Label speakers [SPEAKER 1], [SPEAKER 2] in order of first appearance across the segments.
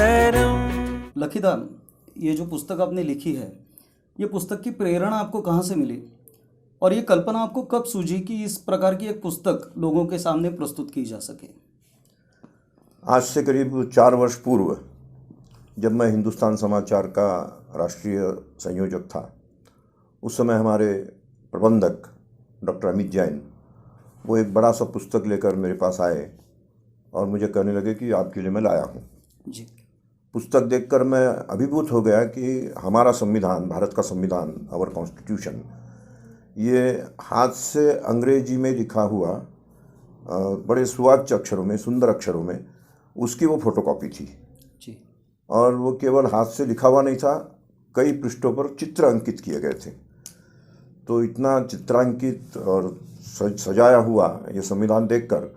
[SPEAKER 1] शरणं।
[SPEAKER 2] लखीदा, ये जो पुस्तक आपने लिखी है, ये पुस्तक की प्रेरणा आपको कहाँ से मिली और ये कल्पना आपको कब सूझी कि इस प्रकार की एक पुस्तक लोगों के सामने प्रस्तुत की जा सके?
[SPEAKER 3] आज से करीब 4 वर्ष पूर्व जब मैं हिंदुस्तान समाचार का राष्ट्रीय संयोजक था, उस समय हमारे प्रबंधक डॉक्टर अमित जैन वो एक बड़ा सा पुस्तक लेकर मेरे पास आए और मुझे कहने लगे कि आपके लिए मैं लाया हूँ।
[SPEAKER 2] जी।
[SPEAKER 3] पुस्तक देखकर मैं अभिभूत हो गया कि हमारा संविधान, भारत का संविधान, आवर कॉन्स्टिट्यूशन, ये हाथ से अंग्रेजी में लिखा हुआ बड़े सुवाच्य अक्षरों में, सुंदर अक्षरों में, उसकी वो फोटोकॉपी थी।
[SPEAKER 2] जी।
[SPEAKER 3] और वो केवल हाथ से लिखा हुआ नहीं था, कई पृष्ठों पर चित्र अंकित किए गए थे। तो इतना चित्रांकित और सजाया हुआ ये संविधान देखकर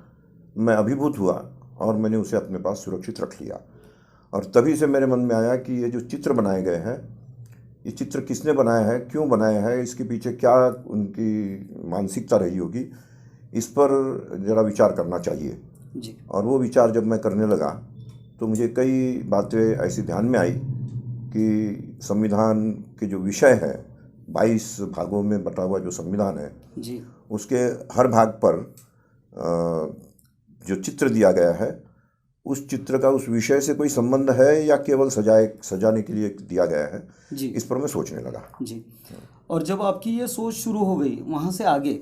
[SPEAKER 3] मैं अभिभूत हुआ और मैंने उसे अपने पास सुरक्षित रख लिया। और तभी से मेरे मन में आया कि ये जो चित्र बनाए गए हैं, ये चित्र किसने बनाया है, क्यों बनाया है, इसके पीछे क्या उनकी मानसिकता रही होगी, इस पर ज़रा विचार करना चाहिए।
[SPEAKER 2] जी।
[SPEAKER 3] और वो विचार जब मैं करने लगा तो मुझे कई बातें ऐसी ध्यान में आई कि संविधान के जो विषय है, 22 भागों में बटा हुआ जो संविधान है,
[SPEAKER 2] जी।
[SPEAKER 3] उसके हर भाग पर जो चित्र दिया गया है, उस चित्र का उस विषय से कोई संबंध है या केवल सजाने के लिए दिया गया है,
[SPEAKER 2] जी।
[SPEAKER 3] इस पर मैं सोचने लगा।
[SPEAKER 2] जी। और जब आपकी ये सोच शुरू हो गई, वहाँ से आगे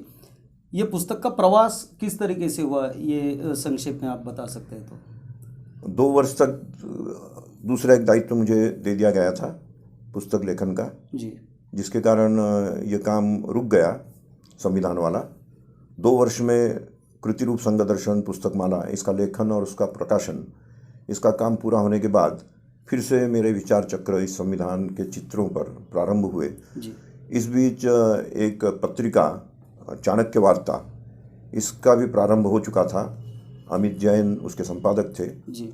[SPEAKER 2] ये पुस्तक का प्रवास किस तरीके से हुआ, ये संक्षेप में आप बता सकते हैं तो?
[SPEAKER 3] 2 वर्ष तक दूसरा एक दायित्व मुझे दे दिया गया था पुस्तक लेखन का,
[SPEAKER 2] जी।
[SPEAKER 3] जिसके कारण ये काम रुक गया संविधान वाला। 2 वर्ष में कृति रूप संघ दर्शन पुस्तकमाला, इसका लेखन और उसका प्रकाशन, इसका काम पूरा होने के बाद फिर से मेरे विचार चक्र इस संविधान के चित्रों पर प्रारंभ हुए।
[SPEAKER 2] जी।
[SPEAKER 3] इस बीच एक पत्रिका चाणक्य वार्ता, इसका भी प्रारंभ हो चुका था। अमित जैन उसके संपादक थे।
[SPEAKER 2] जी।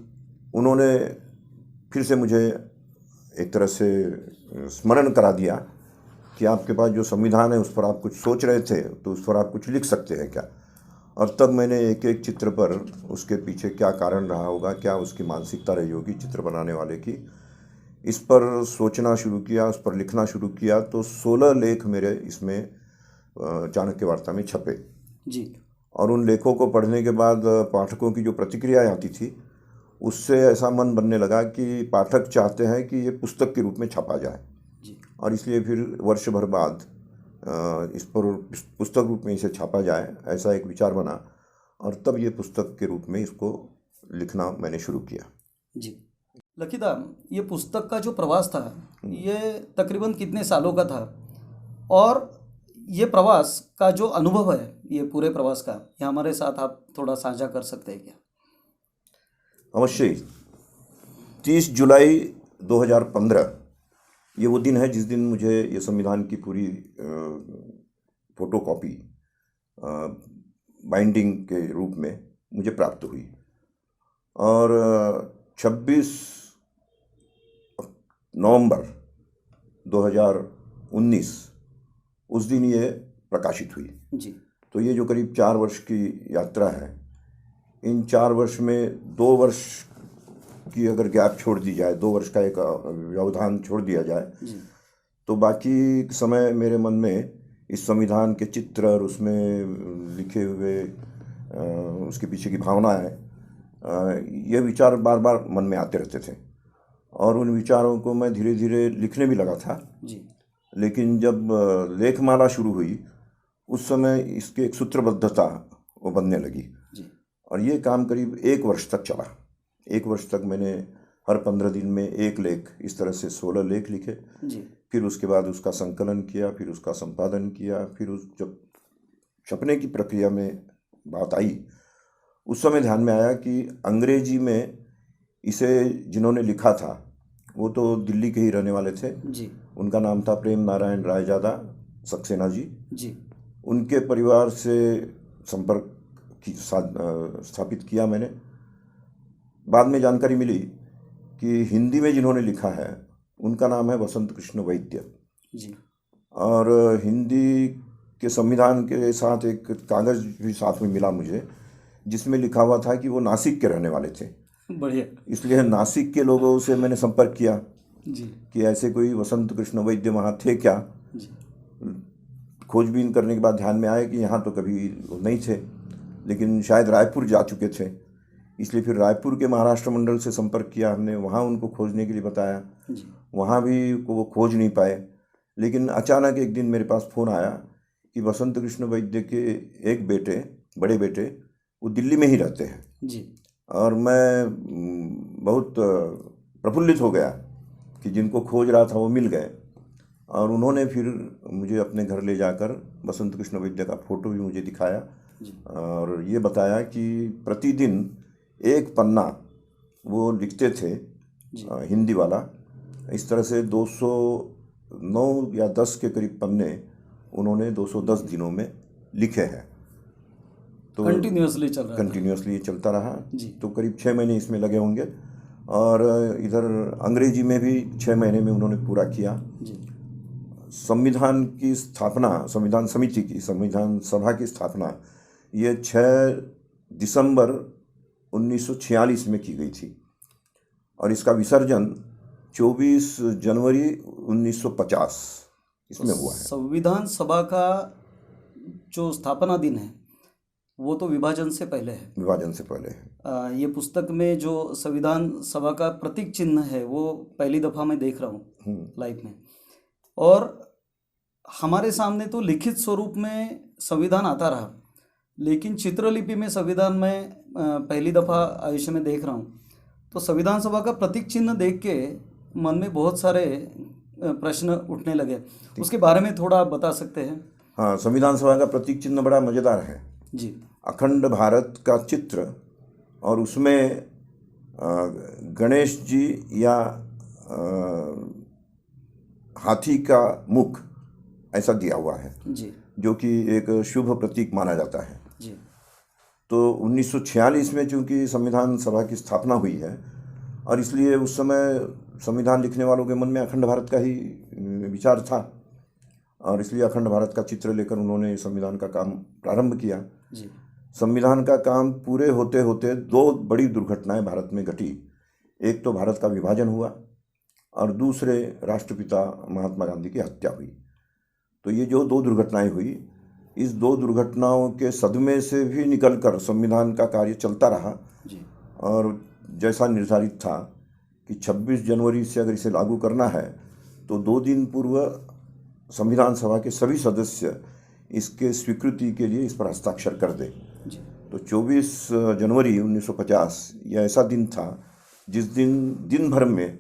[SPEAKER 3] उन्होंने फिर से मुझे एक तरह से स्मरण करा दिया कि आपके पास जो संविधान है उस पर आप कुछ सोच रहे थे, तो उस पर आप कुछ लिख सकते हैं क्या। और तब मैंने एक एक चित्र पर उसके पीछे क्या कारण रहा होगा, क्या उसकी मानसिकता रही होगी चित्र बनाने वाले की, इस पर सोचना शुरू किया, उस पर लिखना शुरू किया। तो 16 लेख मेरे इसमें चाणक्य वार्ता में छपे।
[SPEAKER 2] जी।
[SPEAKER 3] और उन लेखों को पढ़ने के बाद पाठकों की जो प्रतिक्रिया आती थी, उससे ऐसा मन बनने लगा कि पाठक चाहते हैं कि ये पुस्तक के रूप में छपा जाए।
[SPEAKER 2] जी।
[SPEAKER 3] और इसलिए फिर वर्ष भर बाद इस पर पुस्तक रूप में इसे छापा जाए, ऐसा एक विचार बना। और तब ये पुस्तक के रूप में इसको लिखना मैंने शुरू किया।
[SPEAKER 2] जी। लखीदा, ये पुस्तक का जो प्रवास था, ये तकरीबन कितने सालों का था, और ये प्रवास का जो अनुभव है, ये पूरे प्रवास का, ये हमारे साथ आप थोड़ा साझा कर सकते हैं क्या?
[SPEAKER 3] अवश्य ही। 30 जुलाई 2015 ये वो दिन है जिस दिन मुझे ये संविधान की पूरी फोटोकॉपी बाइंडिंग के रूप में मुझे प्राप्त हुई। और 26 नवंबर 2019 उस दिन ये प्रकाशित हुई।
[SPEAKER 2] जी।
[SPEAKER 3] तो ये जो करीब 4 वर्ष की यात्रा है, इन 4 वर्ष में 2 वर्ष की अगर गैप छोड़ दी जाए, 2 वर्ष का एक व्यवधान छोड़ दिया जाए,
[SPEAKER 2] जी।
[SPEAKER 3] तो बाकी समय मेरे मन में इस संविधान के चित्र और उसमें लिखे हुए उसके पीछे की भावनाएं, ये विचार बार बार मन में आते रहते थे। और उन विचारों को मैं धीरे धीरे लिखने भी लगा था।
[SPEAKER 2] जी।
[SPEAKER 3] लेकिन जब लेखमाला शुरू हुई, उस समय इसकी एक सूत्रबद्धता वो बनने लगी।
[SPEAKER 2] जी।
[SPEAKER 3] और ये काम करीब 1 वर्ष तक चला। 1 वर्ष तक मैंने हर 15 दिन में एक लेख, इस तरह से 16 लेख लिखे।
[SPEAKER 2] जी।
[SPEAKER 3] फिर उसके बाद उसका संकलन किया, फिर उसका संपादन किया। फिर उस जब छपने की प्रक्रिया में बात आई, उस समय ध्यान में आया कि अंग्रेजी में इसे जिन्होंने लिखा था वो तो दिल्ली के ही रहने वाले थे।
[SPEAKER 2] जी।
[SPEAKER 3] उनका नाम था प्रेम नारायण रायजादा सक्सेना जी।
[SPEAKER 2] जी।
[SPEAKER 3] उनके परिवार से संपर्क स्थापित किया मैंने। बाद में जानकारी मिली कि हिंदी में जिन्होंने लिखा है उनका नाम है वसंत कृष्ण वैद्य
[SPEAKER 2] जी।
[SPEAKER 3] और हिंदी के संविधान के साथ एक कागज़ भी साथ में मिला मुझे, जिसमें लिखा हुआ था कि वो नासिक के रहने वाले थे।
[SPEAKER 2] बढ़िया।
[SPEAKER 3] इसलिए नासिक के लोगों से मैंने संपर्क किया
[SPEAKER 2] जी
[SPEAKER 3] कि ऐसे कोई वसंत कृष्ण वैद्य वहाँ थे क्या।
[SPEAKER 2] जी
[SPEAKER 3] खोजबीन करने के बाद ध्यान में आया कि यहाँ तो कभी वो नहीं थे, लेकिन शायद रायपुर जा चुके थे। इसलिए फिर रायपुर के महाराष्ट्र मंडल से संपर्क किया हमने, वहाँ उनको खोजने के लिए बताया।
[SPEAKER 2] जी
[SPEAKER 3] वहाँ भी वो खोज नहीं पाए। लेकिन अचानक एक दिन मेरे पास फ़ोन आया कि वसंत कृष्ण वैद्य के एक बेटे, बड़े बेटे, वो दिल्ली में ही रहते हैं।
[SPEAKER 2] जी
[SPEAKER 3] और मैं बहुत प्रफुल्लित हो गया कि जिनको खोज रहा था वो मिल गए। और उन्होंने फिर मुझे अपने घर ले जाकर वसंत कृष्ण वैद्य का फ़ोटो भी मुझे दिखाया
[SPEAKER 2] जी
[SPEAKER 3] और ये बताया कि प्रतिदिन एक पन्ना वो लिखते थे,
[SPEAKER 2] जी
[SPEAKER 3] हिंदी वाला। इस तरह से 209 या 10 के करीब पन्ने उन्होंने 210 दिनों में लिखे हैं। तो
[SPEAKER 2] कंटिन्यूअसली चल रहा था।
[SPEAKER 3] कंटिन्यूसली चलता रहा।
[SPEAKER 2] जी
[SPEAKER 3] तो करीब 6 महीने इसमें लगे होंगे। और इधर अंग्रेजी में भी 6 महीने में उन्होंने पूरा किया।
[SPEAKER 2] जी
[SPEAKER 3] संविधान की स्थापना, संविधान समिति की, संविधान सभा की स्थापना ये 6 दिसंबर 1946 में की गई थी और इसका विसर्जन 24 जनवरी 1950 इसमें हुआ है।
[SPEAKER 2] संविधान सभा का जो स्थापना दिन है वो तो विभाजन से पहले है।
[SPEAKER 3] विभाजन से पहले है।
[SPEAKER 2] ये पुस्तक में जो संविधान सभा का प्रतीक चिन्ह है वो पहली दफ़ा मैं देख रहा हूँ लाइफ में। और हमारे सामने तो लिखित स्वरूप में संविधान आता रहा, लेकिन चित्रलिपि में संविधान में पहली दफ़ा आयुष्य में देख रहा हूँ। तो संविधान सभा का प्रतीक चिन्ह देख के मन में बहुत सारे प्रश्न उठने लगे। उसके बारे में थोड़ा आप बता सकते हैं?
[SPEAKER 3] हाँ, संविधान सभा का प्रतीक चिन्ह बड़ा मज़ेदार है।
[SPEAKER 2] जी
[SPEAKER 3] अखंड भारत का चित्र और उसमें गणेश जी या हाथी का मुख ऐसा दिया हुआ है,
[SPEAKER 2] जी
[SPEAKER 3] जो कि एक शुभ प्रतीक माना जाता है।
[SPEAKER 2] जी
[SPEAKER 3] तो 1946 में चूंकि संविधान सभा की स्थापना हुई है और इसलिए उस समय संविधान लिखने वालों के मन में अखंड भारत का ही विचार था और इसलिए अखंड भारत का चित्र लेकर उन्होंने संविधान का काम प्रारंभ किया।
[SPEAKER 2] जी
[SPEAKER 3] संविधान का काम पूरे होते होते 2 बड़ी दुर्घटनाएं भारत में घटी। एक तो भारत का विभाजन हुआ और दूसरे राष्ट्रपिता महात्मा गांधी की हत्या हुई। तो ये जो 2 दुर्घटनाएं हुई, इस 2 दुर्घटनाओं के सदमे से भी निकलकर संविधान का कार्य चलता रहा।
[SPEAKER 2] जी
[SPEAKER 3] और जैसा निर्धारित था कि 26 जनवरी से अगर इसे लागू करना है तो 2 दिन पूर्व संविधान सभा के सभी सदस्य इसके स्वीकृति के लिए इस पर हस्ताक्षर कर दें।
[SPEAKER 2] जी
[SPEAKER 3] तो 24 जनवरी 1950 यह ऐसा दिन था जिस दिन दिन भर में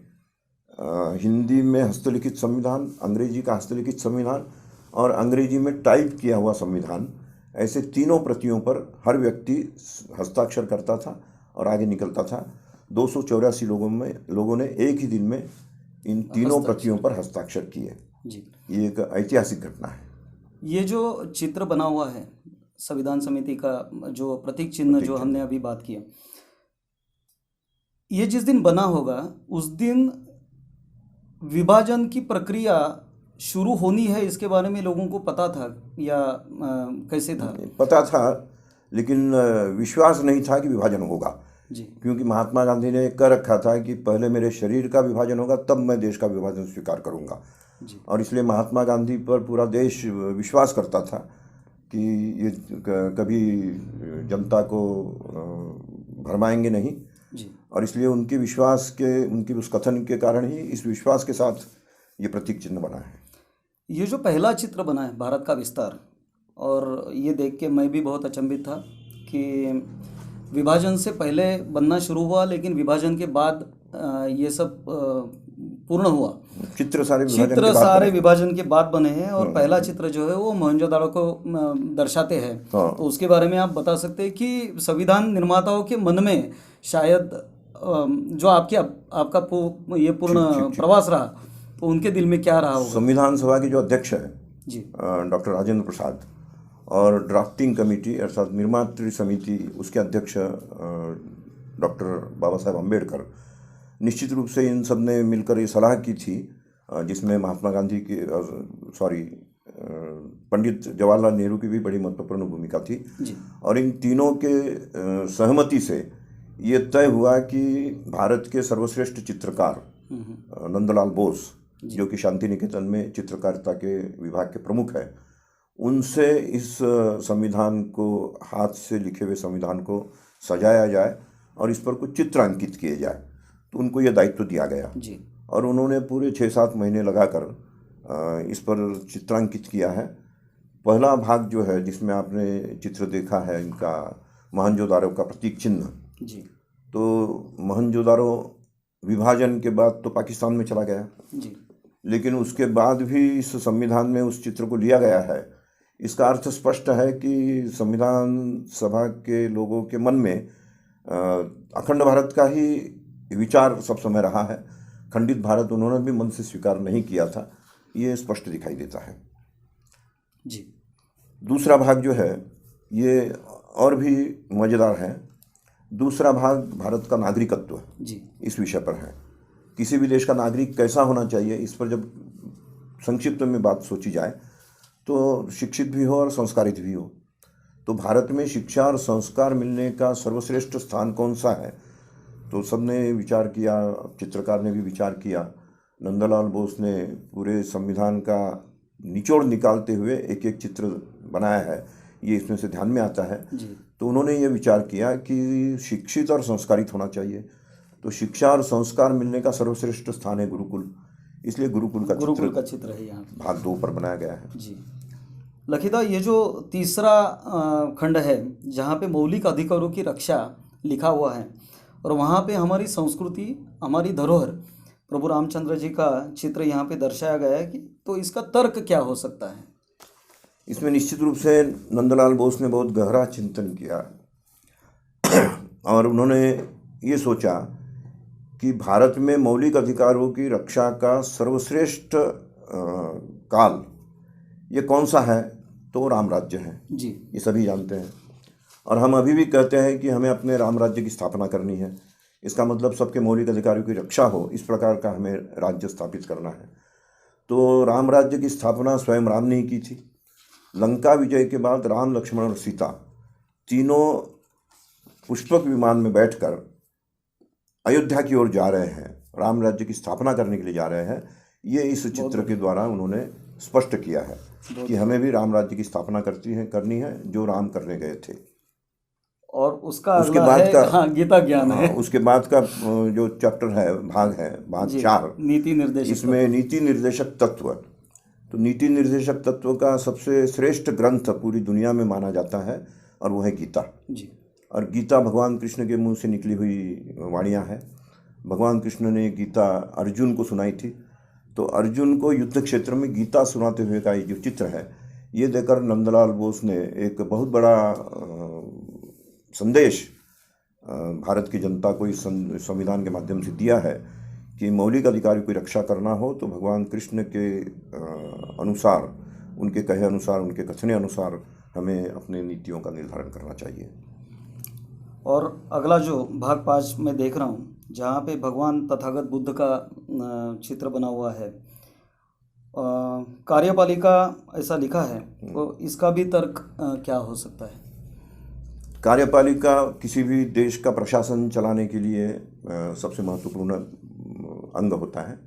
[SPEAKER 3] हिंदी में हस्तलिखित संविधान, अंग्रेजी का हस्तलिखित संविधान और अंग्रेजी में टाइप किया हुआ संविधान, ऐसे तीनों प्रतियों पर हर व्यक्ति हस्ताक्षर करता था और आगे निकलता था। 284 लोगों ने एक ही दिन में इन तीनों प्रतियों पर हस्ताक्षर किए।
[SPEAKER 2] जी
[SPEAKER 3] ये एक ऐतिहासिक घटना है।
[SPEAKER 2] ये जो चित्र बना हुआ है संविधान समिति का, जो प्रतीक चिन्ह जो हमने अभी बात किया, ये जिस दिन बना होगा उस दिन विभाजन की प्रक्रिया शुरू होनी है, इसके बारे में लोगों को पता था या कैसे था?
[SPEAKER 3] पता था, लेकिन विश्वास नहीं था कि विभाजन होगा।
[SPEAKER 2] जी
[SPEAKER 3] क्योंकि महात्मा गांधी ने कर रखा था कि पहले मेरे शरीर का विभाजन होगा तब मैं देश का विभाजन स्वीकार करूंगा।
[SPEAKER 2] जी
[SPEAKER 3] और इसलिए महात्मा गांधी पर पूरा देश विश्वास करता था कि ये कभी जनता को भरमाएंगे नहीं।
[SPEAKER 2] जी
[SPEAKER 3] और इसलिए उनके उस कथन के कारण ही इस विश्वास के साथ ये प्रतीक चिन्ह बना है।
[SPEAKER 2] ये जो पहला चित्र बना है भारत का विस्तार, और ये देख के मैं भी बहुत अचंभित था कि विभाजन से पहले बनना शुरू हुआ, लेकिन विभाजन के बाद ये सब पूर्ण हुआ।
[SPEAKER 3] चित्र सारे
[SPEAKER 2] विभाजन के बाद बने हैं और पहला चित्र जो है वो मोहनजोदाड़ो को दर्शाते हैं।
[SPEAKER 3] हाँ।
[SPEAKER 2] तो उसके बारे में आप बता सकते हैं कि संविधान निर्माताओं के मन में शायद जो आपका ये पूर्ण प्रवास रहा, तो उनके दिल में क्या रहा होगा?
[SPEAKER 3] संविधान सभा के जो अध्यक्ष है
[SPEAKER 2] जी
[SPEAKER 3] डॉक्टर राजेंद्र प्रसाद, और ड्राफ्टिंग कमेटी अर्थात निर्मात्री समिति उसके अध्यक्ष डॉक्टर बाबा साहेब अम्बेडकर, निश्चित रूप से इन सब ने मिलकर ये सलाह की थी, जिसमें महात्मा गांधी की पंडित जवाहरलाल नेहरू की भी बड़ी महत्वपूर्ण भूमिका थी।
[SPEAKER 2] जी
[SPEAKER 3] और इन तीनों के सहमति से ये तय हुआ कि भारत के सर्वश्रेष्ठ चित्रकार नंदलाल बोस, जो कि शांति निकेतन में चित्रकारिता के विभाग के प्रमुख हैं, उनसे इस संविधान को, हाथ से लिखे हुए संविधान को सजाया जाए और इस पर कुछ चित्र अंकित किए जाए। तो उनको ये दायित्व दिया गया
[SPEAKER 2] जी।
[SPEAKER 3] और उन्होंने पूरे 6-7 महीने लगाकर इस पर चित्रांकित किया है। पहला भाग जो है, जिसमें आपने चित्र देखा है इनका, मोहनजोदारो का प्रतीक चिन्ह,
[SPEAKER 2] जी
[SPEAKER 3] तो मोहनजोदारो विभाजन के बाद तो पाकिस्तान में चला गया,
[SPEAKER 2] जी
[SPEAKER 3] लेकिन उसके बाद भी इस संविधान में उस चित्र को लिया गया है। इसका अर्थ स्पष्ट है कि संविधान सभा के लोगों के मन में अखंड भारत का ही विचार सब समय रहा है। खंडित भारत उन्होंने भी मन से स्वीकार नहीं किया था, ये स्पष्ट दिखाई देता है।
[SPEAKER 2] जी।
[SPEAKER 3] दूसरा भाग जो है ये और भी मज़ेदार है। दूसरा भाग भारत का नागरिकत्व
[SPEAKER 2] जी
[SPEAKER 3] इस विषय पर है। किसी भी देश का नागरिक कैसा होना चाहिए, इस पर जब संक्षिप्त में बात सोची जाए तो शिक्षित भी हो और संस्कारित भी हो। तो भारत में शिक्षा और संस्कार मिलने का सर्वश्रेष्ठ स्थान कौन सा है, तो सबने विचार किया, चित्रकार ने भी विचार किया। नंदलाल बोस ने पूरे संविधान का निचोड़ निकालते हुए एक एक चित्र बनाया है, ये इसमें से ध्यान में आता है।
[SPEAKER 2] जी।
[SPEAKER 3] तो उन्होंने ये विचार किया कि शिक्षित और संस्कारित होना चाहिए, तो शिक्षा और संस्कार मिलने का सर्वश्रेष्ठ स्थान है गुरुकुल, इसलिए गुरुकुल का
[SPEAKER 2] चित्र है यहाँ
[SPEAKER 3] भाग 2 पर बनाया गया है।
[SPEAKER 2] जी। लखीदा, ये जो तीसरा खंड है जहाँ पे मौलिक अधिकारों की रक्षा लिखा हुआ है और वहाँ पे हमारी संस्कृति, हमारी धरोहर, प्रभु रामचंद्र जी का चित्र यहाँ पे दर्शाया गया है कि तो इसका तर्क क्या हो सकता है?
[SPEAKER 3] इसमें निश्चित रूप से नंदलाल बोस ने बहुत गहरा चिंतन किया और उन्होंने ये सोचा कि भारत में मौलिक अधिकारों की रक्षा का सर्वश्रेष्ठ काल ये कौन सा है, तो राम राज्य है
[SPEAKER 2] जी।
[SPEAKER 3] ये सभी जानते हैं और हम अभी भी कहते हैं कि हमें अपने राम राज्य की स्थापना करनी है। इसका मतलब सबके मौलिक अधिकारों की रक्षा हो, इस प्रकार का हमें राज्य स्थापित करना है। तो राम राज्य की स्थापना स्वयं राम ने ही की थी। लंका विजय के बाद राम, लक्ष्मण और सीता तीनों पुष्पक विमान में बैठकर अयोध्या की ओर जा रहे हैं, राम राज्य की स्थापना करने के लिए जा रहे हैं। ये इस चित्र के द्वारा उन्होंने स्पष्ट किया है कि हमें भी राम राज्य की स्थापना करनी है जो राम करने गए थे।
[SPEAKER 2] और उसके बाद का हाँ, गीता ज्ञान है।
[SPEAKER 3] उसके बाद का जो चैप्टर है, भाग 4,
[SPEAKER 2] नीति निर्देशक,
[SPEAKER 3] इसमें नीति निर्देशक तत्व। तो नीति निर्देशक तत्व का सबसे श्रेष्ठ ग्रंथ पूरी दुनिया में माना जाता है और वो है गीता
[SPEAKER 2] जी।
[SPEAKER 3] और गीता भगवान कृष्ण के मुंह से निकली हुई वाणियाँ हैं। भगवान कृष्ण ने गीता अर्जुन को सुनाई थी, तो अर्जुन को युद्ध क्षेत्र में गीता सुनाते हुए का ये जो चित्र है, ये देखकर नंदलाल बोस ने एक बहुत बड़ा संदेश भारत की जनता को इस संविधान के माध्यम से दिया है कि मौलिक अधिकारों की रक्षा करना हो तो भगवान कृष्ण के अनुसार, उनके कहे अनुसार, उनके कथने अनुसार हमें अपने नीतियों का निर्धारण करना चाहिए।
[SPEAKER 2] और अगला जो भाग 5 में देख रहा हूँ, जहाँ पे भगवान तथागत बुद्ध का चित्र बना हुआ है, कार्यपालिका ऐसा लिखा है, तो इसका भी तर्क क्या हो सकता है?
[SPEAKER 3] कार्यपालिका किसी भी देश का प्रशासन चलाने के लिए सबसे महत्वपूर्ण अंग होता है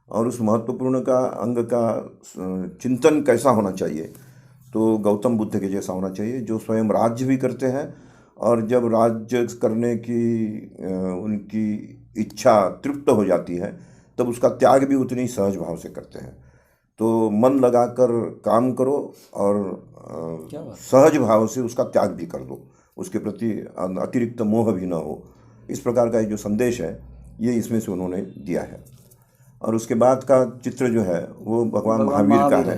[SPEAKER 3] और उस महत्वपूर्ण का अंग का चिंतन कैसा होना चाहिए, तो गौतम बुद्ध के जैसा होना चाहिए, जो स्वयं राज्य भी करते हैं और जब राज्य करने की उनकी इच्छा तृप्त हो जाती है तब उसका त्याग भी उतनी सहज भाव से करते हैं। तो मन लगाकर काम करो और सहज भाव से उसका त्याग भी कर दो, उसके प्रति अतिरिक्त मोह भी न हो। इस प्रकार का जो संदेश है ये इसमें से उन्होंने दिया है। और उसके बाद का चित्र जो है वो भगवान महावीर का है।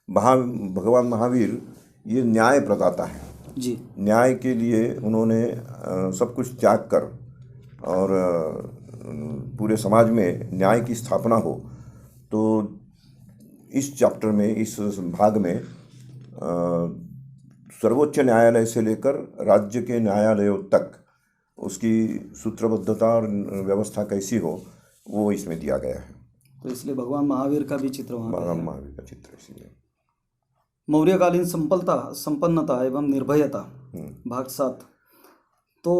[SPEAKER 3] भगवान महावीर ये न्याय प्रदाता है
[SPEAKER 2] जी।
[SPEAKER 3] न्याय के लिए उन्होंने सब कुछ त्याग कर और पूरे समाज में न्याय की स्थापना हो। तो इस चैप्टर में, इस भाग में सर्वोच्च न्यायालय से लेकर राज्य के न्यायालयों तक उसकी सूत्रबद्धता और व्यवस्था कैसी हो वो इसमें दिया गया है।
[SPEAKER 2] तो इसलिए भगवान महावीर का भी चित्र वहाँ
[SPEAKER 3] भगवान महावीर का चित्र इसलिए।
[SPEAKER 2] मौर्यकालीन संपन्नता एवं निर्भयता भाग 7। तो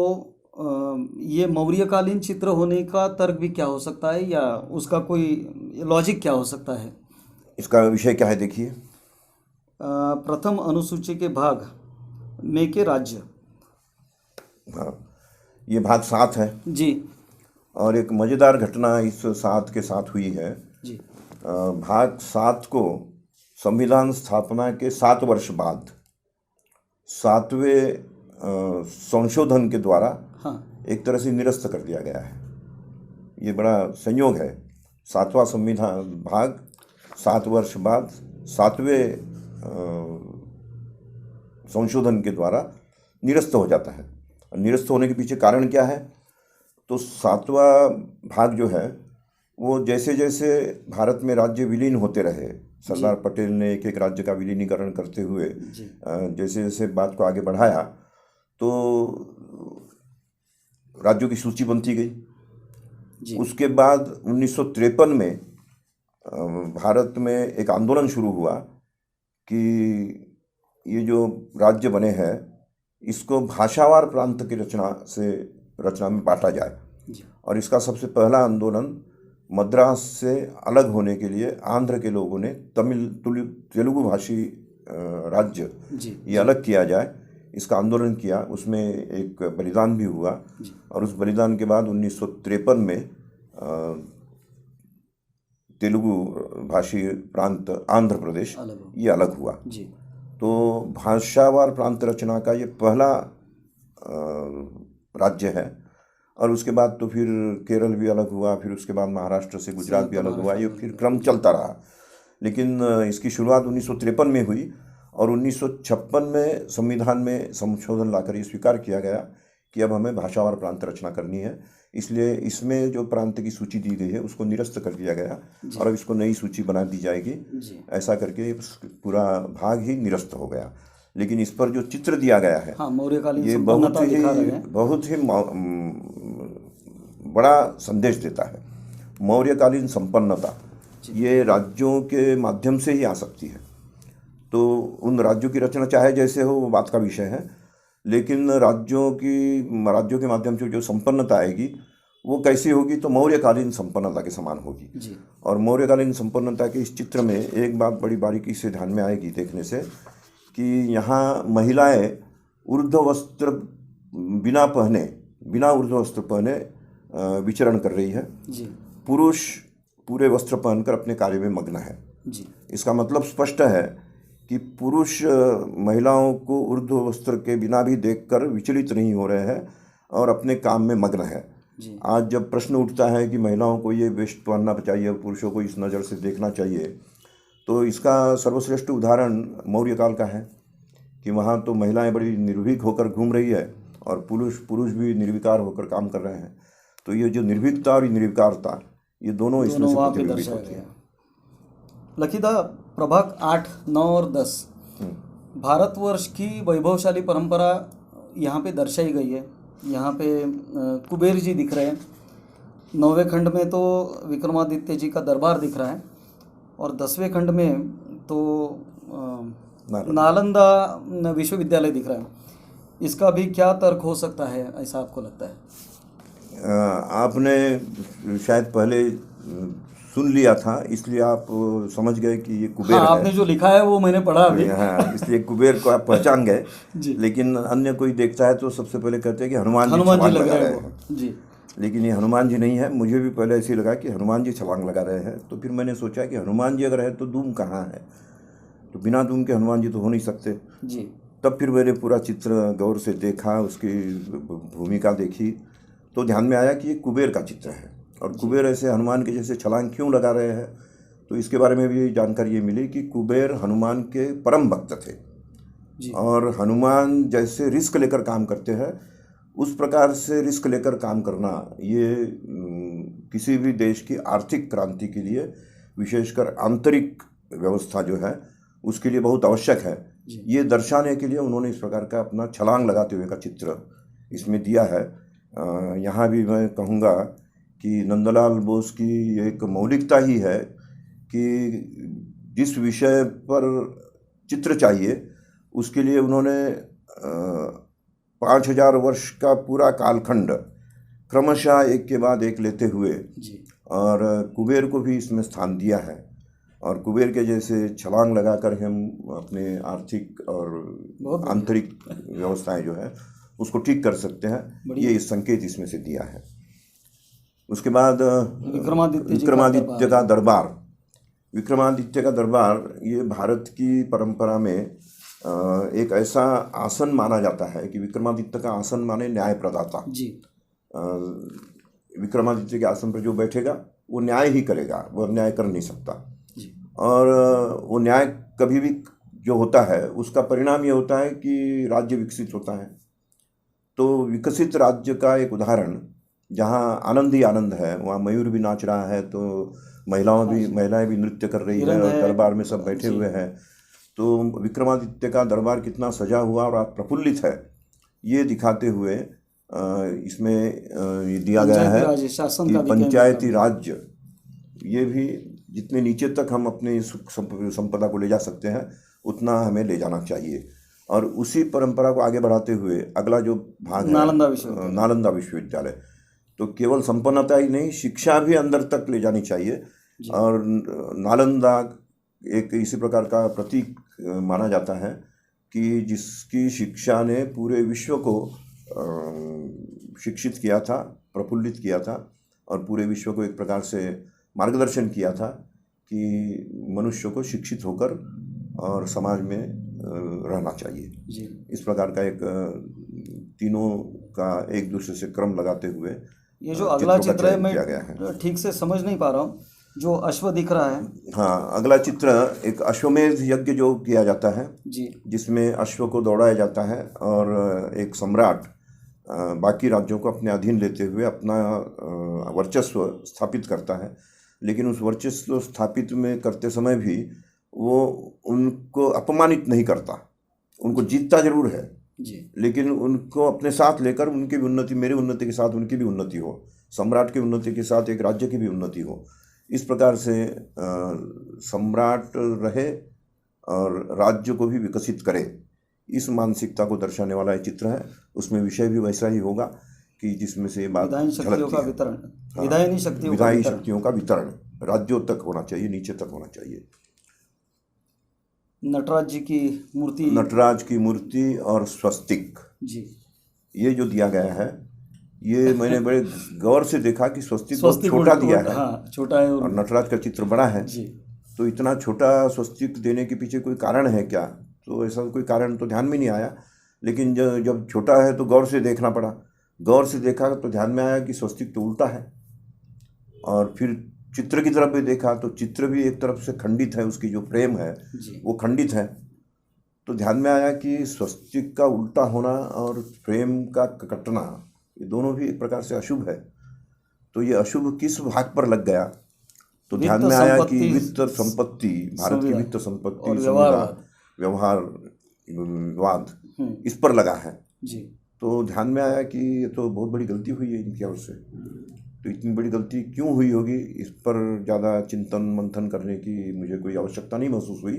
[SPEAKER 2] ये मौर्यकालीन चित्र होने का तर्क भी क्या हो सकता है, या उसका कोई लॉजिक क्या हो सकता है?
[SPEAKER 3] इसका विषय क्या है देखिए।
[SPEAKER 2] प्रथम अनुसूची के भाग में के राज्य।
[SPEAKER 3] हाँ, ये भाग 7 है
[SPEAKER 2] जी
[SPEAKER 3] और एक मज़ेदार घटना इस 7 के साथ हुई है।
[SPEAKER 2] जी
[SPEAKER 3] भाग 7 को संविधान स्थापना के 7 वर्ष बाद 7वें संशोधन के द्वारा
[SPEAKER 2] हाँ
[SPEAKER 3] एक तरह से निरस्त कर दिया गया है। ये बड़ा संयोग है। 7वां संविधान भाग 7 वर्ष बाद 7वें संशोधन के द्वारा निरस्त हो जाता है। निरस्त होने के पीछे कारण क्या है? तो 7वां भाग जो है वो जैसे जैसे भारत में राज्य विलीन होते रहे, सरदार पटेल ने एक एक राज्य का विलीनीकरण करते हुए जैसे जैसे बात को आगे बढ़ाया तो राज्यों की सूची बनती गई। उसके बाद 1953 में भारत में एक आंदोलन शुरू हुआ कि ये जो राज्य बने हैं इसको भाषावार प्रांत की रचना में बांटा जाए। और इसका सबसे पहला आंदोलन मद्रास से अलग होने के लिए आंध्र के लोगों ने तेलुगु भाषी राज्य ये अलग किया जाए, इसका आंदोलन किया। उसमें एक बलिदान भी हुआ और उस बलिदान के बाद 1953 में तेलुगु भाषी प्रांत आंध्र प्रदेश ये अलग हुआ। तो भाषावार प्रांत रचना का ये पहला राज्य है। और उसके बाद तो फिर केरल भी अलग हुआ, फिर उसके बाद महाराष्ट्र से गुजरात भी अलग हुआ, ये फिर क्रम चलता रहा। लेकिन इसकी शुरुआत 1953 में हुई और 1956 में संविधान में संशोधन लाकर ये स्वीकार किया गया कि अब हमें भाषावार प्रांत रचना करनी है। इसलिए इसमें जो प्रांत की सूची दी गई है उसको निरस्त कर दिया गया और अब इसको नई सूची बना दी जाएगी। ऐसा करके पूरा भाग ही निरस्त हो गया। लेकिन इस पर जो चित्र दिया गया है ये बहुत ही बड़ा संदेश देता है। मौर्यकालीन संपन्नता ये राज्यों के माध्यम से ही आ सकती है। तो उन राज्यों की रचना चाहे जैसे हो वो बात का विषय है, लेकिन राज्यों के माध्यम से जो संपन्नता आएगी वो कैसी होगी? तो मौर्यकालीन संपन्नता के समान होगी। और मौर्यकालीन संपन्नता के इस चित्र में एक बात बड़ी बारीकी से ध्यान में आएगी देखने से कि यहाँ महिलाएं ऊर्ध्व वस्त्र बिना ऊर्ध्व वस्त्र पहने विचरण कर रही है। पुरुष पूरे वस्त्र पहनकर अपने कार्य में मग्न है। इसका मतलब स्पष्ट है कि पुरुष महिलाओं को ऊर्ध्व वस्त्र के बिना भी देखकर विचलित नहीं हो रहे हैं और अपने काम में मग्न है। आज जब प्रश्न उठता है कि महिलाओं को ये वेस्ट पहनना चाहिए, पुरुषों को इस नज़र से देखना चाहिए, तो इसका सर्वश्रेष्ठ उदाहरण मौर्य काल का है कि वहाँ तो महिलाएं बड़ी निर्भीक होकर घूम रही है और पुरुष भी निर्विकार होकर काम कर रहे हैं। तो ये जो निर्भीकता और निर्विकारता ये दोनों इसमें से प्रतिबिंबित होती है।
[SPEAKER 2] लखीदा, प्रभाग 8, 9 और 10 भारतवर्ष की वैभवशाली परंपरा यहाँ पे दर्शाई गई है। यहाँ पे कुबेर जी दिख रहे हैं। 9वें खंड में तो विक्रमादित्य जी का दरबार दिख रहा है और 10वें खंड में तो नालंदा विश्वविद्यालय दिख रहा है। इसका भी क्या तर्क हो सकता है, ऐसा आपको लगता है?
[SPEAKER 3] आपने शायद पहले सुन लिया था इसलिए आप समझ गए कि ये कुबेर है।
[SPEAKER 2] आपने जो लिखा है वो मैंने पढ़ा अभी।
[SPEAKER 3] हाँ, इसलिए कुबेर को आप पहचान गए। लेकिन अन्य कोई देखता है तो सबसे पहले कहते हैं कि हनुमान जी लगा रहे हैं जी। लेकिन ये हनुमान जी नहीं है। मुझे भी पहले ऐसे ही लगा कि हनुमान जी छलांग लगा रहे हैं। तो फिर मैंने सोचा कि हनुमान जी अगर है तो धूम कहाँ है, तो बिना धूम के हनुमान जी तो हो नहीं सकते जी। तब फिर मैंने पूरा चित्र गौर से देखा, उसकी भूमिका देखी तो ध्यान में आया कि ये कुबेर का चित्र है। और कुबेर ऐसे हनुमान के जैसे छलांग क्यों लगा रहे हैं, तो इसके बारे में भी जानकारी ये मिली कि कुबेर हनुमान के परम भक्त थे जी। और हनुमान जैसे रिस्क लेकर काम करते हैं उस प्रकार से रिस्क लेकर काम करना ये किसी भी देश की आर्थिक क्रांति के लिए, विशेषकर आंतरिक व्यवस्था जो है उसके लिए बहुत आवश्यक है। ये दर्शाने के लिए उन्होंने इस प्रकार का अपना छलांग लगाते हुए का चित्र इसमें दिया है। यहाँ भी मैं कहूँगा कि नंदलाल बोस की एक मौलिकता ही है कि जिस विषय पर चित्र चाहिए उसके लिए उन्होंने 5,000 वर्ष का पूरा कालखंड क्रमशः एक के बाद एक लेते हुए
[SPEAKER 2] जी
[SPEAKER 3] और कुबेर को भी इसमें स्थान दिया है। और कुबेर के जैसे छलांग लगाकर हम अपने आर्थिक और
[SPEAKER 2] बहुत बढ़िया।
[SPEAKER 3] आंतरिक व्यवस्थाएं जो है उसको ठीक कर सकते हैं,
[SPEAKER 2] बढ़िया।
[SPEAKER 3] ये इस संकेत इसमें से दिया है। उसके बाद
[SPEAKER 2] विक्रमादित्य जी का
[SPEAKER 3] विक्रमादित्य का दरबार। विक्रमादित्य का दरबार ये भारत की परंपरा में एक ऐसा आसन माना जाता है कि विक्रमादित्य का आसन माने न्याय प्रदाता।
[SPEAKER 2] जी
[SPEAKER 3] विक्रमादित्य के आसन पर जो बैठेगा वो न्याय ही करेगा, वो अन्याय कर नहीं सकता।
[SPEAKER 2] जी
[SPEAKER 3] और वो न्याय कभी भी जो होता है उसका परिणाम ये होता है कि राज्य विकसित होता है। तो विकसित राज्य का एक उदाहरण, जहाँ आनंद ही आनंद है, वहाँ मयूर भी नाच रहा है, तो महिलाएं भी नृत्य कर रही है
[SPEAKER 2] हिरन
[SPEAKER 3] और
[SPEAKER 2] है।
[SPEAKER 3] दरबार में सब बैठे
[SPEAKER 2] जी।
[SPEAKER 3] हुए हैं। तो विक्रमादित्य का दरबार कितना सजा हुआ और प्रफुल्लित है, ये दिखाते हुए इसमें ये दिया गया
[SPEAKER 2] पंचायती
[SPEAKER 3] है
[SPEAKER 2] राज शासन
[SPEAKER 3] कि
[SPEAKER 2] का भी
[SPEAKER 3] पंचायती
[SPEAKER 2] केंद्र
[SPEAKER 3] राज्य ये भी जितने नीचे तक हम अपनी सुख संपदा को ले जा सकते हैं उतना हमें ले जाना चाहिए। और उसी परंपरा को आगे बढ़ाते हुए अगला जो भाग है
[SPEAKER 2] नालंदा विश्वविद्यालय।
[SPEAKER 3] नालंदा विश्वविद्यालय, तो केवल संपन्नता ही नहीं, शिक्षा भी अंदर तक ले जानी चाहिए।
[SPEAKER 2] जी।
[SPEAKER 3] और नालंदा एक इसी प्रकार का प्रतीक माना जाता है कि जिसकी शिक्षा ने पूरे विश्व को शिक्षित किया था, प्रफुल्लित किया था और पूरे विश्व को एक प्रकार से मार्गदर्शन किया था कि मनुष्य को शिक्षित होकर और समाज में रहना चाहिए।
[SPEAKER 2] जी
[SPEAKER 3] इस प्रकार का एक तीनों का एक दूसरे से क्रम लगाते हुए
[SPEAKER 2] ये जो अगला
[SPEAKER 3] चित्रों का
[SPEAKER 2] चित्र है
[SPEAKER 3] चयन किया गया है।
[SPEAKER 2] मैं ठीक से समझ नहीं पा रहा हूँ, जो अश्व दिख रहा है।
[SPEAKER 3] हाँ, अगला चित्र एक अश्वमेध यज्ञ जो किया जाता है,
[SPEAKER 2] जी
[SPEAKER 3] जिसमें अश्व को दौड़ाया जाता है और एक सम्राट बाकी राज्यों को अपने अधीन लेते हुए अपना वर्चस्व स्थापित करता है। लेकिन उस वर्चस्व स्थापित में करते समय भी वो उनको अपमानित नहीं करता, उनको जीतता जरूर है,
[SPEAKER 2] जी
[SPEAKER 3] लेकिन उनको अपने साथ लेकर उनकी भी उन्नति, मेरी उन्नति के साथ उनकी भी उन्नति हो, सम्राट की उन्नति के साथ एक राज्य की भी उन्नति हो। इस प्रकार से सम्राट रहे और राज्य को भी विकसित करे, इस मानसिकता को दर्शाने वाला ये चित्र है। उसमें विषय भी वैसा ही होगा कि जिसमें से ये बात
[SPEAKER 2] विधायी शक्तियों
[SPEAKER 3] झलकती
[SPEAKER 2] का
[SPEAKER 3] है।
[SPEAKER 2] वितरण,
[SPEAKER 3] हाँ,
[SPEAKER 2] विधायी शक्तियों का
[SPEAKER 3] विधायी
[SPEAKER 2] वितरण।
[SPEAKER 3] शक्तियों का वितरण राज्यों तक होना चाहिए, नीचे तक होना चाहिए।
[SPEAKER 2] नटराज जी की मूर्ति।
[SPEAKER 3] नटराज की मूर्ति और स्वस्तिक,
[SPEAKER 2] जी
[SPEAKER 3] ये जो दिया गया है, ये मैंने बड़े गौर से देखा कि स्वस्तिक बहुत
[SPEAKER 2] स्वस्तिक
[SPEAKER 3] छोटा
[SPEAKER 2] उल्टा-
[SPEAKER 3] दिया है
[SPEAKER 2] हाँ छोटा है
[SPEAKER 3] और नटराज का चित्र बड़ा है।
[SPEAKER 2] जी
[SPEAKER 3] तो इतना छोटा स्वस्तिक देने के पीछे कोई कारण है क्या? तो ऐसा कोई कारण तो ध्यान में नहीं आया, लेकिन जब छोटा है तो गौर से देखना पड़ा। गौर से देखा तो ध्यान में आया कि स्वस्तिक तो उल्टा है। और फिर चित्र की तरफ भी देखा तो चित्र भी एक तरफ से खंडित है, उसकी जो फ्रेम है
[SPEAKER 2] जी
[SPEAKER 3] वो खंडित है। तो ध्यान में आया कि स्वस्तिक का उल्टा होना और फ्रेम का कटना, ये दोनों भी एक प्रकार से अशुभ है। तो ये अशुभ किस भाग पर लग गया? तो ध्यान में आया कि वित्त संपत्ति, भारत की वित्त संपत्ति,
[SPEAKER 2] और
[SPEAKER 3] संविधान, व्यवहारवाद, इस पर लगा है।
[SPEAKER 2] जी
[SPEAKER 3] तो ध्यान में आया कि ये तो बहुत बड़ी गलती हुई है इनकी ओर से। तो इतनी बड़ी गलती क्यों हुई होगी, इस पर ज़्यादा चिंतन मंथन करने की मुझे कोई आवश्यकता नहीं महसूस हुई।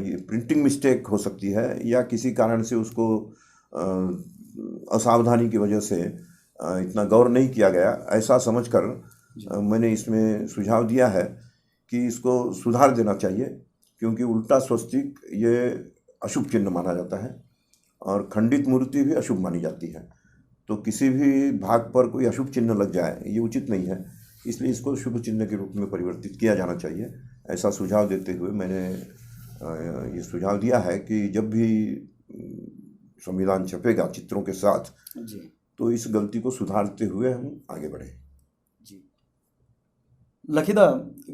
[SPEAKER 3] ये प्रिंटिंग मिस्टेक हो सकती है या किसी कारण से उसको असावधानी की वजह से इतना गौर नहीं किया गया, ऐसा समझकर मैंने इसमें सुझाव दिया है कि इसको सुधार देना चाहिए, क्योंकि उल्टा स्वस्तिक ये अशुभ चिन्ह माना जाता है और खंडित मूर्ति भी अशुभ मानी जाती है। तो किसी भी भाग पर कोई अशुभ चिन्ह लग जाए ये उचित नहीं है, इसलिए इसको शुभ चिन्ह के रूप में परिवर्तित किया जाना चाहिए। ऐसा सुझाव देते हुए मैंने ये सुझाव दिया है कि जब भी संविधान छपेगा चित्रों के साथ,
[SPEAKER 2] जी
[SPEAKER 3] तो इस गलती को सुधारते हुए हम आगे बढ़ें।
[SPEAKER 2] जी लखीदा,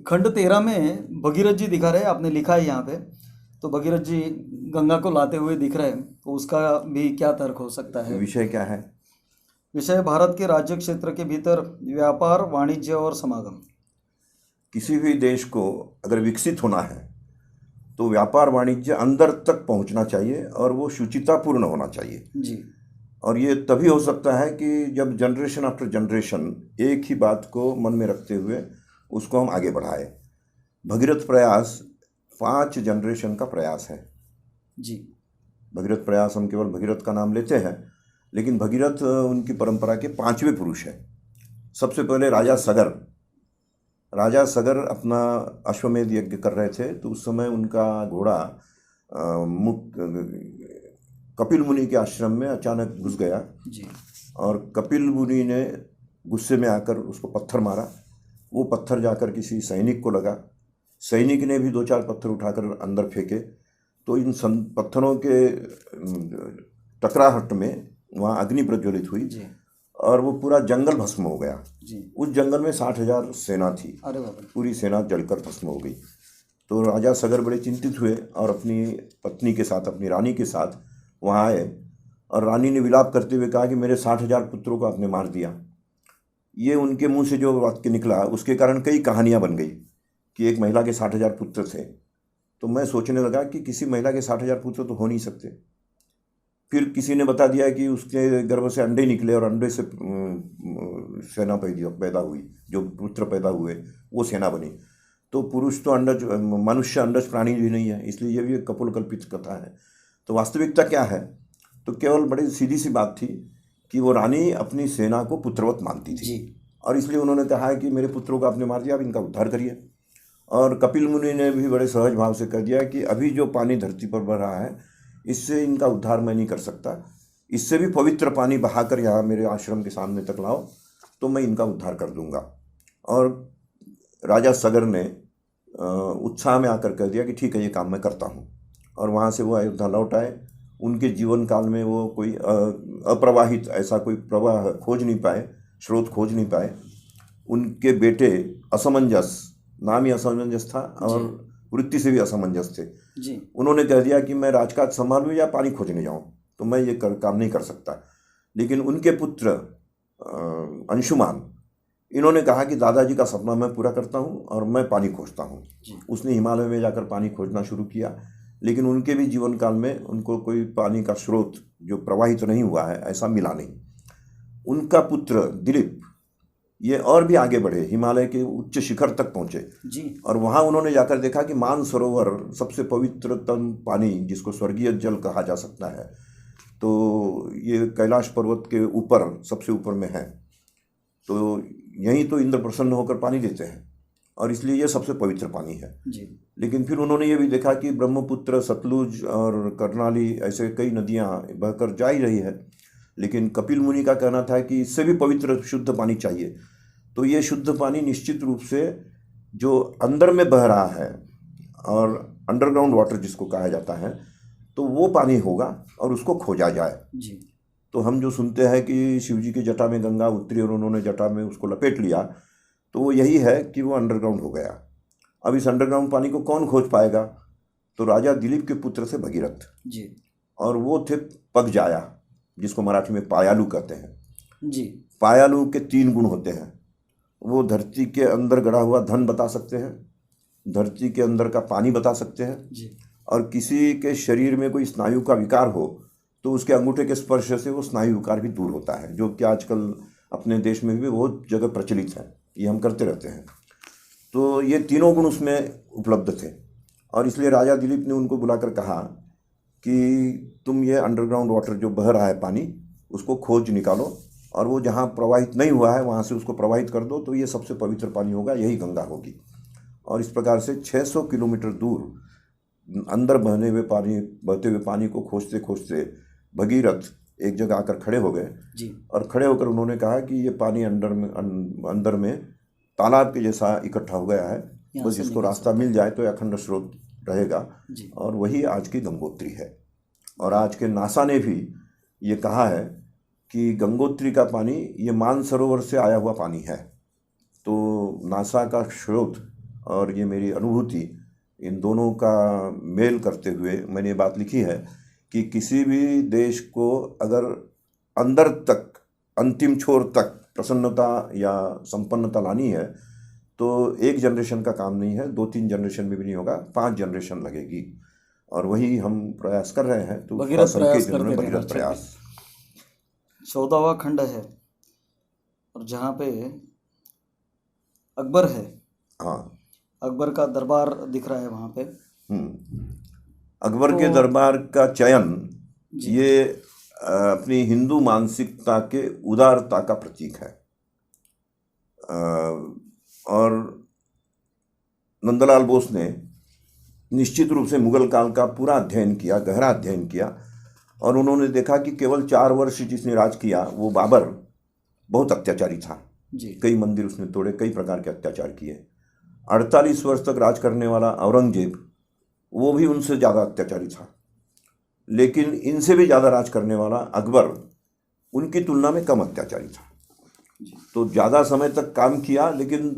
[SPEAKER 2] खंड 13 में भगीरथ जी दिखा रहे हैं, आपने लिखा है यहाँ पे। तो भगीरथ जी गंगा को लाते हुए दिख रहे हैं, तो उसका भी क्या तर्क हो सकता है?
[SPEAKER 3] विषय क्या है?
[SPEAKER 2] विषय भारत के राज्य क्षेत्र के भीतर व्यापार, वाणिज्य और समागम।
[SPEAKER 3] किसी भी देश को अगर विकसित होना है तो व्यापार वाणिज्य अंदर तक पहुंचना चाहिए और वो शुचितापूर्ण होना चाहिए।
[SPEAKER 2] जी
[SPEAKER 3] और ये तभी हो सकता है कि जब जनरेशन आफ्टर जनरेशन एक ही बात को मन में रखते हुए उसको हम आगे बढ़ाएं। भगीरथ प्रयास 5 जनरेशन का प्रयास है।
[SPEAKER 2] जी
[SPEAKER 3] भगीरथ प्रयास, हम केवल भगीरथ का नाम लेते हैं, लेकिन भगीरथ उनकी परंपरा के पांचवें पुरुष हैं। सबसे पहले राजा सगर अपना अश्वमेध यज्ञ कर रहे थे, तो उस समय उनका घोड़ा कपिल मुनि के आश्रम में अचानक घुस गया
[SPEAKER 2] जी
[SPEAKER 3] और कपिल मुनि ने गुस्से में आकर उसको पत्थर मारा। वो पत्थर जाकर किसी सैनिक को लगा, सैनिक ने भी 2-4 पत्थर उठाकर अंदर फेंके, तो इन पत्थरों के टकराहट में वहाँ अग्नि प्रज्वलित हुई
[SPEAKER 2] जी
[SPEAKER 3] और वो पूरा जंगल भस्म हो गया।
[SPEAKER 2] जी।
[SPEAKER 3] उस जंगल में 60,000 सेना थी,
[SPEAKER 2] अरे बाप रे।
[SPEAKER 3] पूरी सेना जलकर भस्म हो गई। तो राजा सगर बड़े चिंतित हुए और अपनी पत्नी के साथ, अपनी रानी के साथ वहाँ आए और रानी ने विलाप करते हुए कहा कि मेरे 60,000 पुत्रों को आपने मार दिया। ये उनके मुंह से जो वाक्य निकला उसके कारण कई कहानियाँ बन गई कि एक महिला के 60,000 पुत्र थे। तो मैं सोचने लगा कि किसी महिला के 60,000 पुत्र तो हो नहीं सकते। फिर किसी ने बता दिया कि उसके गर्भ से अंडे निकले और अंडे से सेना पैदा हुई, जो पुत्र पैदा हुए वो सेना बनी। तो पुरुष तो अंडज, मनुष्य अंडज प्राणी भी नहीं है, इसलिए ये भी एक कपोलकल्पित कथा है। तो वास्तविकता क्या है? तो केवल बड़ी सीधी सी बात थी कि वो रानी अपनी सेना को पुत्रवत मानती थी
[SPEAKER 2] जी
[SPEAKER 3] और इसलिए उन्होंने कहा है कि मेरे पुत्रों को आपने मार दिया, अब इनका उद्धार करिए। और कपिल मुनि ने भी बड़े सहज भाव से कह दिया कि अभी जो पानी धरती पर बह रहा है इससे इनका उद्धार मैं नहीं कर सकता, इससे भी पवित्र पानी बहाकर यहाँ मेरे आश्रम के सामने तक लाओ तो मैं इनका उद्धार कर दूंगा। और राजा सगर ने उत्साह में आकर कह दिया कि ठीक है, ये काम मैं करता हूँ। और वहाँ से वो अयोध्या लौट आए। उनके जीवन काल में वो कोई अप्रवाहित ऐसा कोई प्रवाह खोज नहीं पाए, स्रोत खोज नहीं पाए। उनके बेटे असमंजस, नाम ही असमंजस था और वृत्ति से भी असमंजस थे
[SPEAKER 2] जी।
[SPEAKER 3] उन्होंने कह दिया कि मैं राजकाज संभालूं या पानी खोजने जाऊं, तो मैं ये काम नहीं कर सकता। लेकिन उनके पुत्र अंशुमान, इन्होंने कहा कि दादाजी का सपना मैं पूरा करता हूं और मैं पानी खोजता हूं। उसने हिमालय में जाकर पानी खोजना शुरू किया, लेकिन उनके भी जीवन काल में उनको कोई पानी का स्रोत जो प्रवाहित नहीं हुआ है ऐसा मिला नहीं। उनका पुत्र दिलीप ये और भी आगे बढ़े, हिमालय के उच्च शिखर तक पहुँचे
[SPEAKER 2] जी।
[SPEAKER 3] और वहाँ उन्होंने जाकर देखा कि मानसरोवर सबसे पवित्रतम पानी, जिसको स्वर्गीय जल कहा जा सकता है, तो ये कैलाश पर्वत के ऊपर सबसे ऊपर में है। तो यहीं तो इंद्र प्रसन्न होकर पानी देते हैं और इसलिए ये सबसे पवित्र पानी है
[SPEAKER 2] जी।
[SPEAKER 3] लेकिन फिर उन्होंने ये भी देखा कि ब्रह्मपुत्र, सतलुज और कर्णाली ऐसे कई नदियाँ बहकर जा ही रही है, लेकिन कपिल मुनि का कहना था कि इससे भी पवित्र शुद्ध पानी चाहिए। तो ये शुद्ध पानी निश्चित रूप से जो अंदर में बह रहा है और अंडरग्राउंड वाटर जिसको कहा जाता है, तो वो पानी होगा और उसको खोजा जाए।
[SPEAKER 2] जी।
[SPEAKER 3] तो हम जो सुनते हैं कि शिव जी की जटा में गंगा उतरी और उन्होंने जटा में उसको लपेट लिया, तो वो यही है कि वो अंडरग्राउंड हो गया। अब इस अंडरग्राउंड पानी को कौन खोज पाएगा? तो राजा दिलीप के पुत्र थे भगीरथ
[SPEAKER 2] जी।
[SPEAKER 3] और वो थे पगजाया, जिसको मराठी में पायालू कहते हैं
[SPEAKER 2] जी।
[SPEAKER 3] पायालू के 3 गुण होते हैं। वो धरती के अंदर गड़ा हुआ धन बता सकते हैं, धरती के अंदर का पानी बता सकते हैं
[SPEAKER 2] जी।
[SPEAKER 3] और किसी के शरीर में कोई स्नायु का विकार हो तो उसके अंगूठे के स्पर्श से वो स्नायु विकार भी दूर होता है, जो कि आजकल अपने देश में भी बहुत जगह प्रचलित है, ये हम करते रहते हैं। तो ये तीनों गुण उसमें उपलब्ध थे और इसलिए राजा दिलीप ने उनको बुलाकर कहा कि तुम ये अंडरग्राउंड वाटर जो बह रहा है पानी, उसको खोज निकालो और वो जहाँ प्रवाहित नहीं हुआ है वहाँ से उसको प्रवाहित कर दो, तो ये सबसे पवित्र पानी होगा, यही गंगा होगी। और इस प्रकार से 600 किलोमीटर दूर अंदर बहते हुए पानी को खोजते खोजते भगीरथ एक जगह आकर खड़े हो गए
[SPEAKER 2] जी।
[SPEAKER 3] और खड़े होकर उन्होंने कहा कि ये पानी अंदर में तालाब के जैसा इकट्ठा हो गया है, बस इसको रास्ता मिल जाए तो अखंड स्रोत रहेगा
[SPEAKER 2] जी।
[SPEAKER 3] और वही आज की गंगोत्री है। और आज के नासा ने भी ये कहा है कि गंगोत्री का पानी ये मानसरोवर से आया हुआ पानी है। तो नासा का शोध और ये मेरी अनुभूति, इन दोनों का मेल करते हुए मैंने ये बात लिखी है कि किसी भी देश को अगर अंदर तक, अंतिम छोर तक प्रसन्नता या संपन्नता लानी है तो 1 जनरेशन का काम नहीं है, 2-3 जनरेशन में भी नहीं होगा, 5 जनरेशन लगेगी। और वही हम प्रयास कर रहे हैं। तो
[SPEAKER 2] भगीरथ प्रयास
[SPEAKER 3] इन्होंने
[SPEAKER 2] करते थे।
[SPEAKER 3] भगीरथ प्रयास
[SPEAKER 2] 14वां खंड है और जहाँ पे अकबर है,
[SPEAKER 3] हाँ,
[SPEAKER 2] अकबर का दरबार दिख रहा है वहाँ पे।
[SPEAKER 3] अकबर के दरबार का चयन ये अपनी हिंदू मानसिकता के उदारता का प्रतीक है। और नंदलाल बोस ने निश्चित रूप से मुगल काल का पूरा अध्ययन किया, गहरा अध्ययन किया, और उन्होंने देखा कि केवल 4 वर्ष जिसने राज किया वो बाबर बहुत अत्याचारी था
[SPEAKER 2] जी।
[SPEAKER 3] कई मंदिर उसने तोड़े, कई प्रकार के अत्याचार किए। 48 वर्ष तक राज करने वाला औरंगजेब वो भी उनसे ज़्यादा अत्याचारी था, लेकिन इनसे भी ज़्यादा राज करने वाला अकबर उनकी तुलना में कम अत्याचारी था। तो ज़्यादा समय तक काम किया लेकिन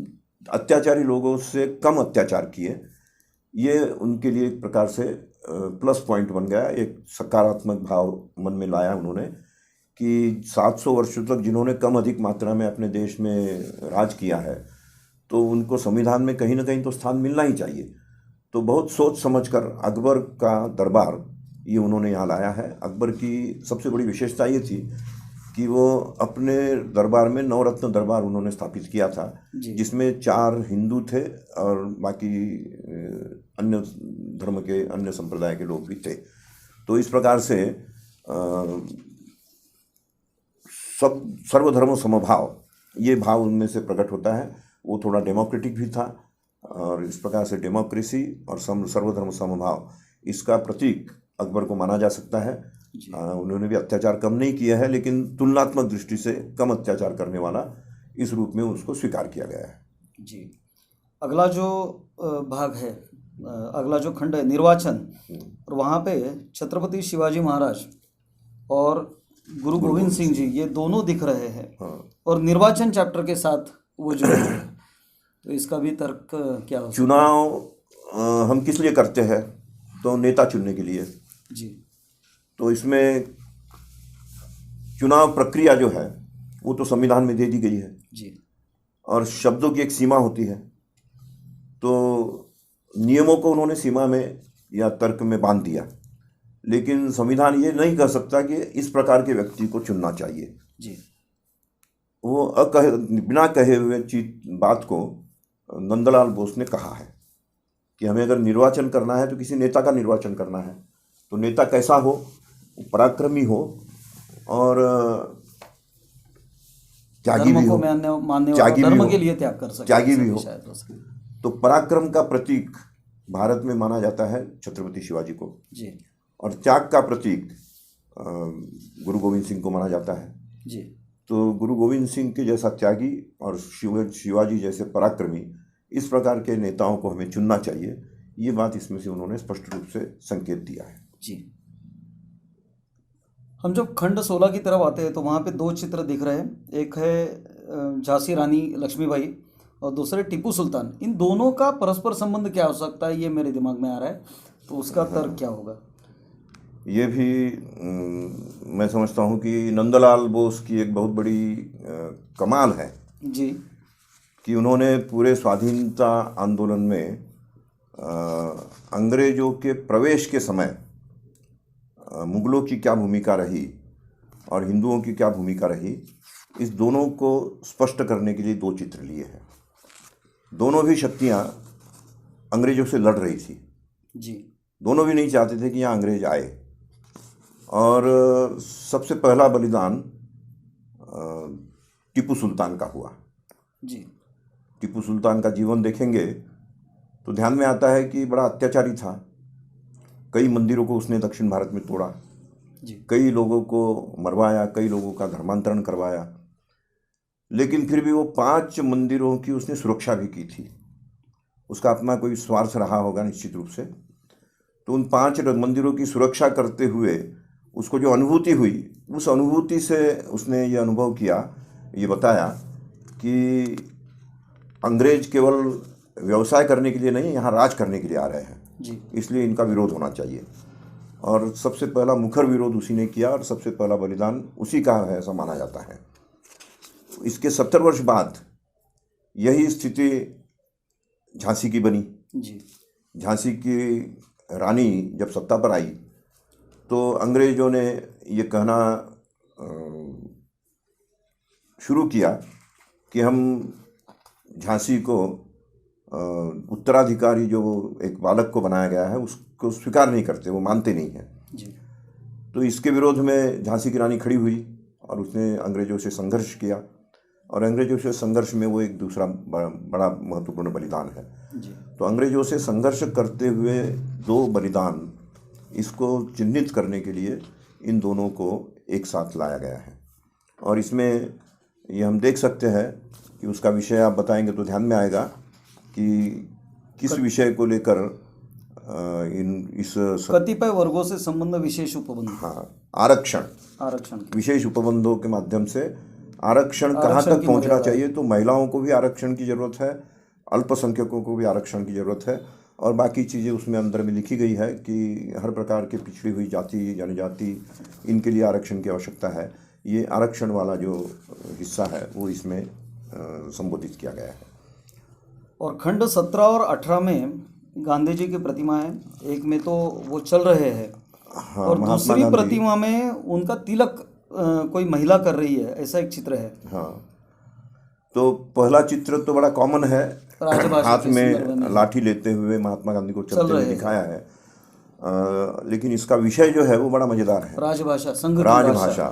[SPEAKER 3] अत्याचारी लोगों से कम अत्याचार किए। ये उनके लिए एक प्रकार से प्लस पॉइंट बन गया, एक सकारात्मक भाव मन में लाया उन्होंने कि 700 वर्षों तक जिन्होंने कम अधिक मात्रा में अपने देश में राज किया है तो उनको संविधान में कहीं ना कहीं तो स्थान मिलना ही चाहिए। तो बहुत सोच समझकर अकबर का दरबार ये उन्होंने यहाँ लाया है। अकबर की सबसे बड़ी विशेषता ये थी कि वो अपने दरबार में नवरत्न दरबार उन्होंने स्थापित किया था, जिसमें 4 हिंदू थे और बाकी अन्य धर्म के, अन्य संप्रदाय के लोग भी थे। तो इस प्रकार से सब सर्वधर्म समभाव ये भाव उनमें से प्रकट होता है। वो थोड़ा डेमोक्रेटिक भी था और इस प्रकार से डेमोक्रेसी और सर्वधर्म समभाव इसका प्रतीक अकबर को माना जा सकता है। उन्होंने भी अत्याचार कम नहीं किया है, लेकिन तुलनात्मक दृष्टि से कम अत्याचार करने वाला इस रूप में उसको स्वीकार किया गया है।
[SPEAKER 2] जी। अगला जो भाग है, अगला जो खंड है निर्वाचन, और वहाँ पे छत्रपति शिवाजी महाराज और गुरु गोविंद सिंह जी ये दोनों दिख रहे हैं।
[SPEAKER 3] हाँ।
[SPEAKER 2] और निर्वाचन चैप्टर के साथ वो जुड़े हैं, तो इसका भी तर्क क्या हो सकता है?
[SPEAKER 3] चुनाव हम किस लिए करते हैं? तो नेता चुनने के लिए।
[SPEAKER 2] जी।
[SPEAKER 3] तो इसमें चुनाव प्रक्रिया जो है वो तो संविधान में दे दी गई है
[SPEAKER 2] जी।
[SPEAKER 3] और शब्दों की एक सीमा होती है, तो नियमों को उन्होंने सीमा में या तर्क में बांध दिया, लेकिन संविधान ये नहीं कह सकता कि इस प्रकार के व्यक्ति को चुनना चाहिए।
[SPEAKER 2] जी।
[SPEAKER 3] वो बिना कहे हुए बात को नंदलाल बोस ने कहा है कि हमें अगर निर्वाचन करना है तो किसी नेता का निर्वाचन करना है, तो नेता कैसा हो? पराक्रमी हो और त्यागी भी हो,
[SPEAKER 2] मानने वाला, धर्म के लिए त्याग कर सके,
[SPEAKER 3] त्यागी भी हो।
[SPEAKER 2] शायद हो सके।
[SPEAKER 3] तो पराक्रम का प्रतीक भारत में माना जाता है छत्रपति शिवाजी को
[SPEAKER 2] जी।
[SPEAKER 3] और त्याग का प्रतीक गुरु गोविंद सिंह को माना जाता है
[SPEAKER 2] जी।
[SPEAKER 3] तो गुरु गोविंद सिंह के जैसा त्यागी और शिवाजी जैसे पराक्रमी इस प्रकार के नेताओं को हमें चुनना चाहिए। ये बात इसमें से उन्होंने स्पष्ट रूप से संकेत दिया है।
[SPEAKER 2] जी। हम जब खंड 16 की तरफ आते हैं तो वहाँ पे 2 चित्र दिख रहे हैं, एक है झांसी रानी लक्ष्मीबाई और दूसरे टीपू सुल्तान। इन दोनों का परस्पर संबंध क्या हो सकता है, ये मेरे दिमाग में आ रहा है, तो उसका तर्क क्या होगा?
[SPEAKER 3] ये भी मैं समझता हूँ कि नंदलाल बोस की एक बहुत बड़ी कमाल है
[SPEAKER 2] जी
[SPEAKER 3] कि उन्होंने पूरे स्वाधीनता आंदोलन में अंग्रेजों के प्रवेश के समय मुगलों की क्या भूमिका रही और हिंदुओं की क्या भूमिका रही, इस दोनों को स्पष्ट करने के लिए 2 चित्र लिए हैं। दोनों भी शक्तियाँ अंग्रेजों से लड़ रही थी
[SPEAKER 2] जी।
[SPEAKER 3] दोनों भी नहीं चाहते थे कि यहाँ अंग्रेज आए। और सबसे पहला बलिदान टीपू सुल्तान का हुआ।
[SPEAKER 2] जी।
[SPEAKER 3] टीपू सुल्तान का जीवन देखेंगे तो ध्यान में आता है कि बड़ा अत्याचारी था। कई मंदिरों को उसने दक्षिण भारत में तोड़ा, कई लोगों को मरवाया, कई लोगों का धर्मांतरण करवाया, लेकिन फिर भी वो 5 मंदिरों की उसने सुरक्षा भी की थी। उसका अपना कोई स्वार्थ रहा होगा निश्चित रूप से। तो उन 5 मंदिरों की सुरक्षा करते हुए उसको जो अनुभूति हुई, उस अनुभूति से उसने ये अनुभव किया, ये बताया कि अंग्रेज केवल व्यवसाय करने के लिए नहीं, यहाँ राज करने के लिए आ रहे हैं
[SPEAKER 2] जी।
[SPEAKER 3] इसलिए इनका विरोध होना चाहिए। और सबसे पहला मुखर विरोध उसी ने किया और सबसे पहला बलिदान उसी का है, ऐसा माना जाता है। इसके 70 वर्ष बाद यही स्थिति झांसी की बनी
[SPEAKER 2] जी।
[SPEAKER 3] झांसी की रानी जब सत्ता पर आई तो अंग्रेजों ने ये कहना शुरू किया कि हम झांसी को उत्तराधिकारी जो एक बालक को बनाया गया है उसको स्वीकार नहीं करते, वो मानते नहीं हैं।
[SPEAKER 2] जी।
[SPEAKER 3] तो इसके विरोध में झांसी की रानी खड़ी हुई और उसने अंग्रेज़ों से संघर्ष किया, और अंग्रेज़ों से संघर्ष में वो एक दूसरा बड़ा महत्वपूर्ण बलिदान है।
[SPEAKER 2] जी।
[SPEAKER 3] तो अंग्रेज़ों से संघर्ष करते हुए दो बलिदान, इसको चिन्हित करने के लिए इन दोनों को एक साथ लाया गया है। और इसमें ये हम देख सकते हैं कि उसका विषय आप बताएंगे तो ध्यान में आएगा कि किस विषय को लेकर
[SPEAKER 2] कतिपय वर्गों से संबंध विशेष उपबंध।
[SPEAKER 3] हाँ, आरक्षण विशेष उपबंधों के माध्यम से आरक्षण कहाँ तक पहुँचना चाहिए। तो महिलाओं को भी आरक्षण की ज़रूरत है, अल्पसंख्यकों को भी आरक्षण की ज़रूरत है, और बाकी चीज़ें उसमें अंदर में लिखी गई है कि हर प्रकार के पिछड़ी हुई जाति जनजाति इनके लिए आरक्षण की आवश्यकता है। ये आरक्षण वाला जो हिस्सा है वो इसमें संबोधित किया गया है।
[SPEAKER 2] और खंड 17 और 18 में गांधी जी की प्रतिमा है, एक में तो वो चल रहे हैं,
[SPEAKER 3] हाँ,
[SPEAKER 2] और दूसरी प्रतिमा में उनका तिलक कोई महिला कर रही है, ऐसा एक चित्र है।
[SPEAKER 3] हाँ, तो पहला चित्र तो बड़ा कॉमन है, हाथ में लाठी लेते हुए महात्मा गांधी को चलते हुए दिखाया है, लेकिन इसका विषय जो है वो बड़ा मजेदार है,
[SPEAKER 2] राजभाषा,
[SPEAKER 3] राजभाषा।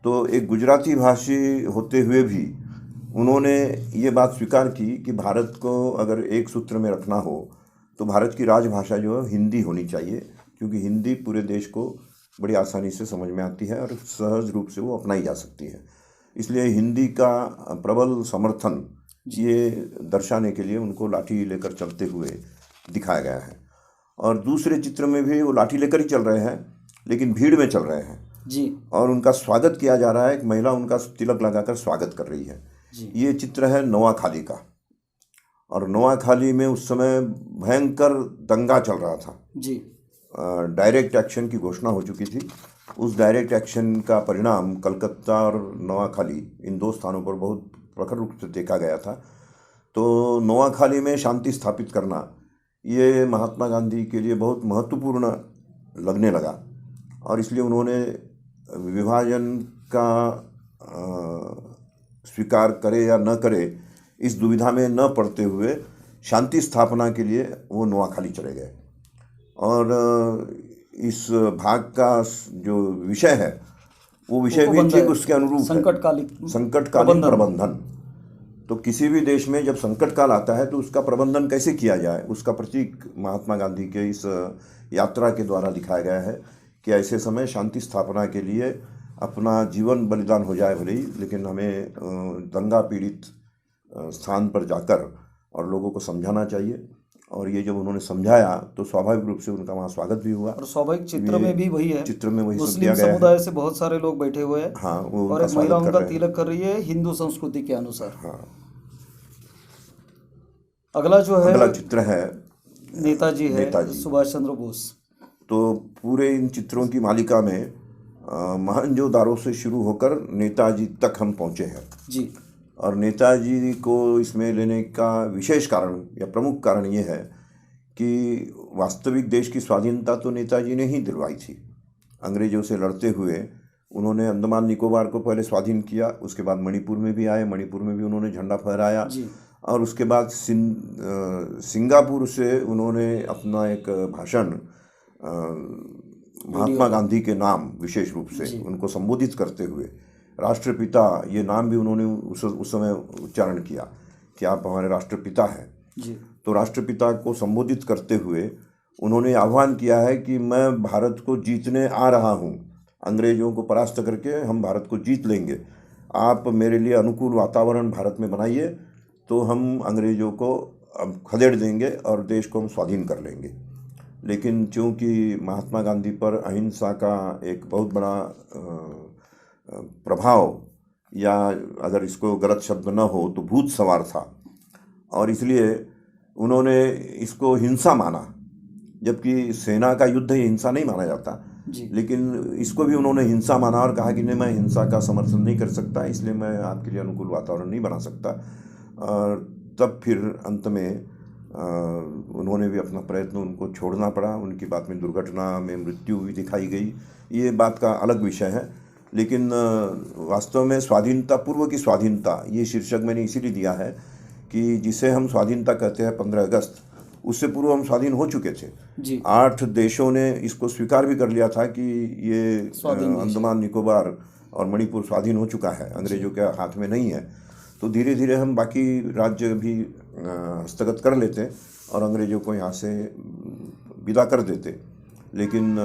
[SPEAKER 3] तो एक गुजराती भाषी होते हुए भी उन्होंने ये बात स्वीकार की कि भारत को अगर एक सूत्र में रखना हो तो भारत की राजभाषा जो है हिंदी होनी चाहिए, क्योंकि हिंदी पूरे देश को बड़ी आसानी से समझ में आती है और सहज रूप से वो अपनाई जा सकती है। इसलिए हिंदी का प्रबल समर्थन ये दर्शाने के लिए उनको लाठी लेकर चलते हुए दिखाया गया है। और दूसरे चित्र में भी वो लाठी लेकर ही चल रहे हैं, लेकिन भीड़ में चल रहे हैं
[SPEAKER 2] जी, और
[SPEAKER 3] उनका स्वागत किया जा रहा है। एक महिला उनका तिलक लगाकर स्वागत कर रही है। ये चित्र है नोआखाली का, और नोआखाली में उस समय भयंकर दंगा चल रहा था
[SPEAKER 2] जी।
[SPEAKER 3] डायरेक्ट एक्शन की घोषणा हो चुकी थी। उस डायरेक्ट एक्शन का परिणाम कलकत्ता और नोआखाली इन दो स्थानों पर बहुत प्रखर रूप से देखा गया था। तो नोआखाली में शांति स्थापित करना ये महात्मा गांधी के लिए बहुत महत्वपूर्ण लगने लगा, और इसलिए उन्होंने विभाजन का स्वीकार करे या न करे इस दुविधा में न पड़ते हुए शांति स्थापना के लिए वो नोआखाली चले गए। और इस भाग का जो विषय है वो विषय भी ठीक उसके अनुरूप है, संकटकालीन प्रबंधन। तो किसी भी देश में जब संकट काल आता है तो उसका प्रबंधन कैसे किया जाए, उसका प्रतीक महात्मा गांधी के इस यात्रा के द्वारा दिखाया गया है कि ऐसे समय शांति स्थापना के लिए अपना जीवन बलिदान हो जाए भले ही, लेकिन हमें दंगा पीड़ित स्थान पर जाकर और लोगों को समझाना चाहिए। और ये जब उन्होंने समझाया तो स्वाभाविक रूप से उनका वहाँ स्वागत भी हुआ।
[SPEAKER 2] और स्वाभाविक चित्र में भी वही है,
[SPEAKER 3] चित्र में वही
[SPEAKER 2] मुस्लिम समुदाय से बहुत सारे लोग बैठे हुए हैं।
[SPEAKER 3] हाँ, वो
[SPEAKER 2] और एक महिला उनका तिलक कर रही है हिंदू संस्कृति के अनुसार।
[SPEAKER 3] हाँ।
[SPEAKER 2] अगला जो है,
[SPEAKER 3] अगला चित्र है
[SPEAKER 2] नेताजी है, सुभाष चंद्र बोस।
[SPEAKER 3] तो पूरे इन चित्रों की मालिका में मोहनजोदाड़ो से शुरू होकर नेताजी तक हम पहुँचे हैं
[SPEAKER 2] जी।
[SPEAKER 3] और नेताजी को इसमें लेने का विशेष कारण या प्रमुख कारण ये है कि वास्तविक देश की स्वाधीनता तो नेताजी ने ही दिलवाई थी। अंग्रेज़ों से लड़ते हुए उन्होंने अंडमान निकोबार को पहले स्वाधीन किया, उसके बाद मणिपुर में भी आए, मणिपुर में भी उन्होंने झंडा फहराया, और उसके बाद सिंगापुर से उन्होंने अपना एक भाषण महात्मा गांधी के नाम विशेष रूप से उनको संबोधित करते हुए राष्ट्रपिता ये नाम भी उन्होंने उस समय उच्चारण किया कि आप हमारे राष्ट्रपिता हैं
[SPEAKER 2] जी।
[SPEAKER 3] तो राष्ट्रपिता को संबोधित करते हुए उन्होंने आह्वान किया है कि मैं भारत को जीतने आ रहा हूँ, अंग्रेज़ों को परास्त करके हम भारत को जीत लेंगे, आप मेरे लिए अनुकूल वातावरण भारत में बनाइए तो हम अंग्रेज़ों को अब खदेड़ देंगे और देश को हम स्वाधीन कर लेंगे। लेकिन चूँकि महात्मा गांधी पर अहिंसा का एक बहुत बड़ा प्रभाव, या अगर इसको गलत शब्द न हो तो भूत सवार था, और इसलिए उन्होंने इसको हिंसा माना, जबकि सेना का युद्ध ही हिंसा नहीं माना जाता, लेकिन इसको भी उन्होंने हिंसा माना और कहा कि नहीं, मैं हिंसा का समर्थन नहीं कर सकता, इसलिए मैं आपके लिए अनुकूल वातावरण नहीं बना सकता। और तब फिर अंत में उन्होंने भी अपना प्रयत्न, उनको छोड़ना पड़ा, उनकी बात में दुर्घटना में मृत्यु भी दिखाई गई, ये बात का अलग विषय है। लेकिन वास्तव में स्वाधीनता, पूर्व की स्वाधीनता, ये शीर्षक मैंने इसीलिए दिया है कि जिसे हम स्वाधीनता कहते हैं 15 अगस्त, उससे पूर्व हम स्वाधीन हो चुके थे।
[SPEAKER 2] जी
[SPEAKER 3] 8 देशों ने इसको स्वीकार भी कर लिया था कि ये
[SPEAKER 2] स्वाधीन देश है।
[SPEAKER 3] अंडमान निकोबार और मणिपुर स्वाधीन हो चुका है, अंग्रेजों के हाथ में नहीं है। तो धीरे धीरे हम बाकी राज्य भी हस्तगत कर लेते और अंग्रेजों को यहाँ से विदा कर देते, लेकिन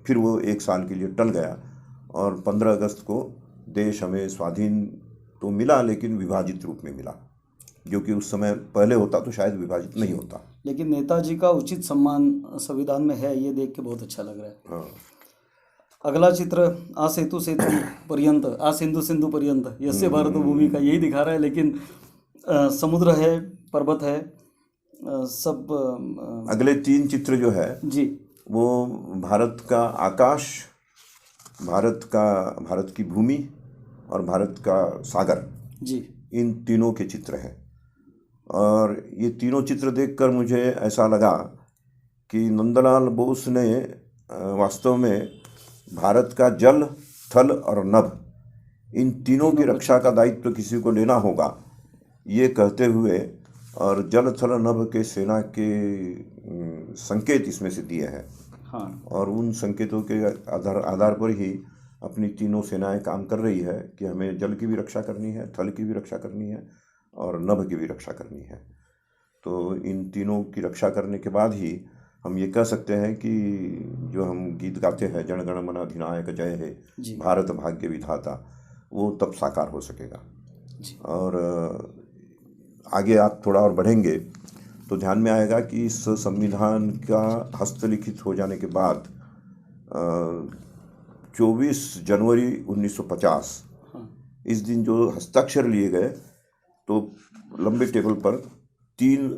[SPEAKER 3] फिर वो 1 साल के लिए टल गया और 15 अगस्त को देश हमें स्वाधीन तो मिला, लेकिन विभाजित रूप में मिला, जो कि उस समय पहले होता तो शायद विभाजित नहीं होता।
[SPEAKER 2] लेकिन नेताजी का उचित सम्मान संविधान में है, ये देख के बहुत अच्छा लग रहा है।
[SPEAKER 3] हाँ।
[SPEAKER 2] अगला चित्र आ सेतु सेतु पर्यंत, आ सिंधु सिंधु पर्यंत, यस्य भारत भूमि का यही दिखा रहा है, लेकिन समुद्र है, पर्वत है, सब
[SPEAKER 3] अगले 3 चित्र जो है
[SPEAKER 2] जी
[SPEAKER 3] वो भारत का आकाश, भारत की भूमि और भारत का सागर,
[SPEAKER 2] जी
[SPEAKER 3] इन तीनों के चित्र हैं। और ये तीनों चित्र देखकर मुझे ऐसा लगा कि नंदलाल बोस ने वास्तव में भारत का जल, थल और नभ, इन तीनों की रक्षा का दायित्व किसी को लेना होगा, ये कहते हुए और जल, थल, नभ के सेना के संकेत इसमें से दिए हैं।
[SPEAKER 2] हाँ
[SPEAKER 3] और उन संकेतों के आधार पर ही अपनी तीनों सेनाएं काम कर रही है कि हमें जल की भी रक्षा करनी है, थल की भी रक्षा करनी है और नभ की भी रक्षा करनी है। तो इन तीनों की रक्षा करने के बाद ही हम ये कह सकते हैं कि जो हम गीत गाते हैं, जन गण मन अधिनायक जय हे,
[SPEAKER 2] जी
[SPEAKER 3] भारत भाग्य विधाता, वो तब साकार हो सकेगा।
[SPEAKER 2] जी
[SPEAKER 3] और आगे आप थोड़ा और बढ़ेंगे तो ध्यान में आएगा कि इस संविधान का हस्तलिखित हो जाने के बाद 24 जनवरी 1950
[SPEAKER 2] हाँ
[SPEAKER 3] इस दिन जो हस्ताक्षर लिए गए, तो लंबे टेबल पर 3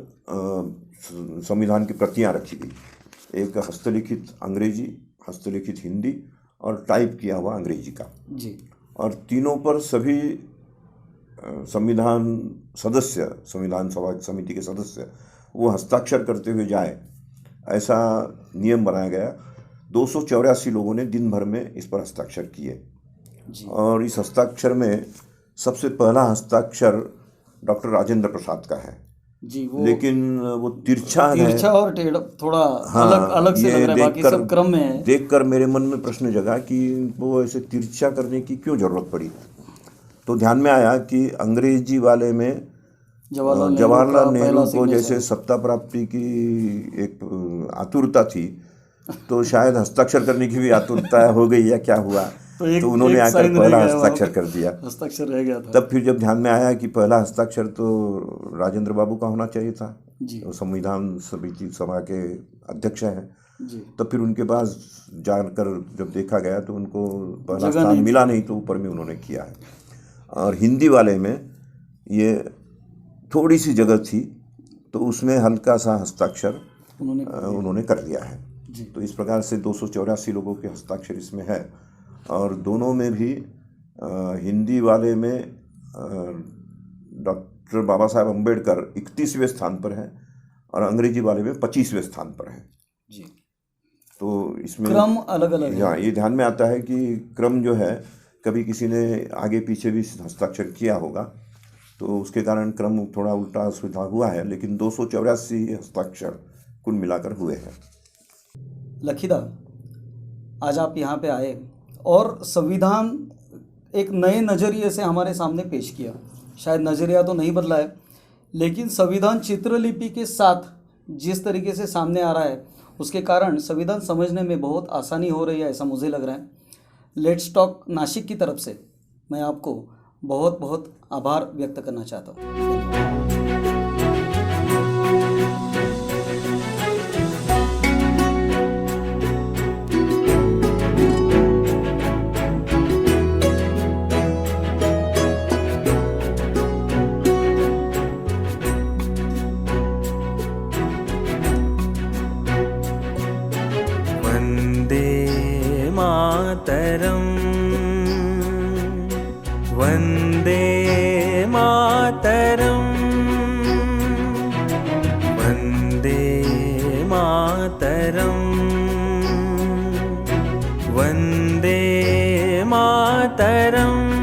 [SPEAKER 3] संविधान की प्रतियां रखी गई, एक हस्तलिखित अंग्रेजी, हस्तलिखित हिंदी और टाइप किया हुआ अंग्रेजी का।
[SPEAKER 2] जी
[SPEAKER 3] और तीनों पर सभी संविधान सदस्य, संविधान सभा समिति के सदस्य वो हस्ताक्षर करते हुए जाए, ऐसा नियम बनाया गया। 284 लोगों ने दिन भर में इस पर हस्ताक्षर किए।
[SPEAKER 2] जी
[SPEAKER 3] और इस हस्ताक्षर में सबसे पहला हस्ताक्षर डॉक्टर राजेंद्र प्रसाद का है,
[SPEAKER 2] जी वो
[SPEAKER 3] लेकिन वो तिरछा है।
[SPEAKER 2] तिरछा और टेढ़ा, थोड़ा
[SPEAKER 3] हाँ,
[SPEAKER 2] अलग अलग से
[SPEAKER 3] ये
[SPEAKER 2] लग रहा है, बाकी सब क्रम में है।
[SPEAKER 3] देखकर मेरे मन में प्रश्न जगा कि वो ऐसे तिरछा करने की क्यों जरूरत पड़ी। तो ध्यान में आया कि अंग्रेजी वाले में जवाहरलाल नेहरू को जैसे सत्ता प्राप्ति की एक आतुरता थी, तो शायद हस्ताक्षर करने की भी आतुरता हो गई या क्या हुआ, तो उन्होंने आकर पहला हस्ताक्षर कर दिया।
[SPEAKER 2] हस्ताक्षर रह गया था।
[SPEAKER 3] तब फिर जब ध्यान में आया कि पहला हस्ताक्षर तो राजेंद्र बाबू का होना चाहिए था,
[SPEAKER 2] जी
[SPEAKER 3] वो संविधान समिति सभा के अध्यक्ष हैं,
[SPEAKER 2] जी
[SPEAKER 3] तब फिर उनके पास जानकर जब देखा गया तो उनको पहला
[SPEAKER 2] जगह
[SPEAKER 3] स्थान
[SPEAKER 2] नहीं
[SPEAKER 3] मिला नहीं, तो ऊपर में उन्होंने किया है। और हिंदी वाले में ये थोड़ी सी जगह थी, तो उसमें हल्का सा हस्ताक्षर उन्होंने कर दिया है।
[SPEAKER 2] जी
[SPEAKER 3] तो इस प्रकार से 284 लोगों के हस्ताक्षर इसमें है। और दोनों में भी हिंदी वाले में डॉक्टर बाबा साहेब अम्बेडकर 31वें स्थान पर है और अंग्रेजी वाले में 25वें स्थान पर है।
[SPEAKER 2] जी
[SPEAKER 3] तो इसमें
[SPEAKER 2] क्रम अलग अलग है।
[SPEAKER 3] हाँ, ये ध्यान में आता है कि क्रम जो है, कभी किसी ने आगे पीछे भी हस्ताक्षर किया होगा, तो उसके कारण क्रम थोड़ा उल्टा सुलझा हुआ है, लेकिन 284 हस्ताक्षर कुल मिलाकर हुए हैं।
[SPEAKER 2] लखीदा, आज आप यहाँ पे आए और संविधान एक नए नज़रिए से हमारे सामने पेश किया। शायद नज़रिया तो नहीं बदला है, लेकिन संविधान चित्रलिपि के साथ जिस तरीके से सामने आ रहा है, उसके कारण संविधान समझने में बहुत आसानी हो रही है, ऐसा मुझे लग रहा है। लेट्स टॉक नासिक की तरफ से मैं आपको बहुत बहुत आभार व्यक्त करना चाहता हूँ।
[SPEAKER 1] वन्दे मातरं वन्दे मातरं वन्दे मातरं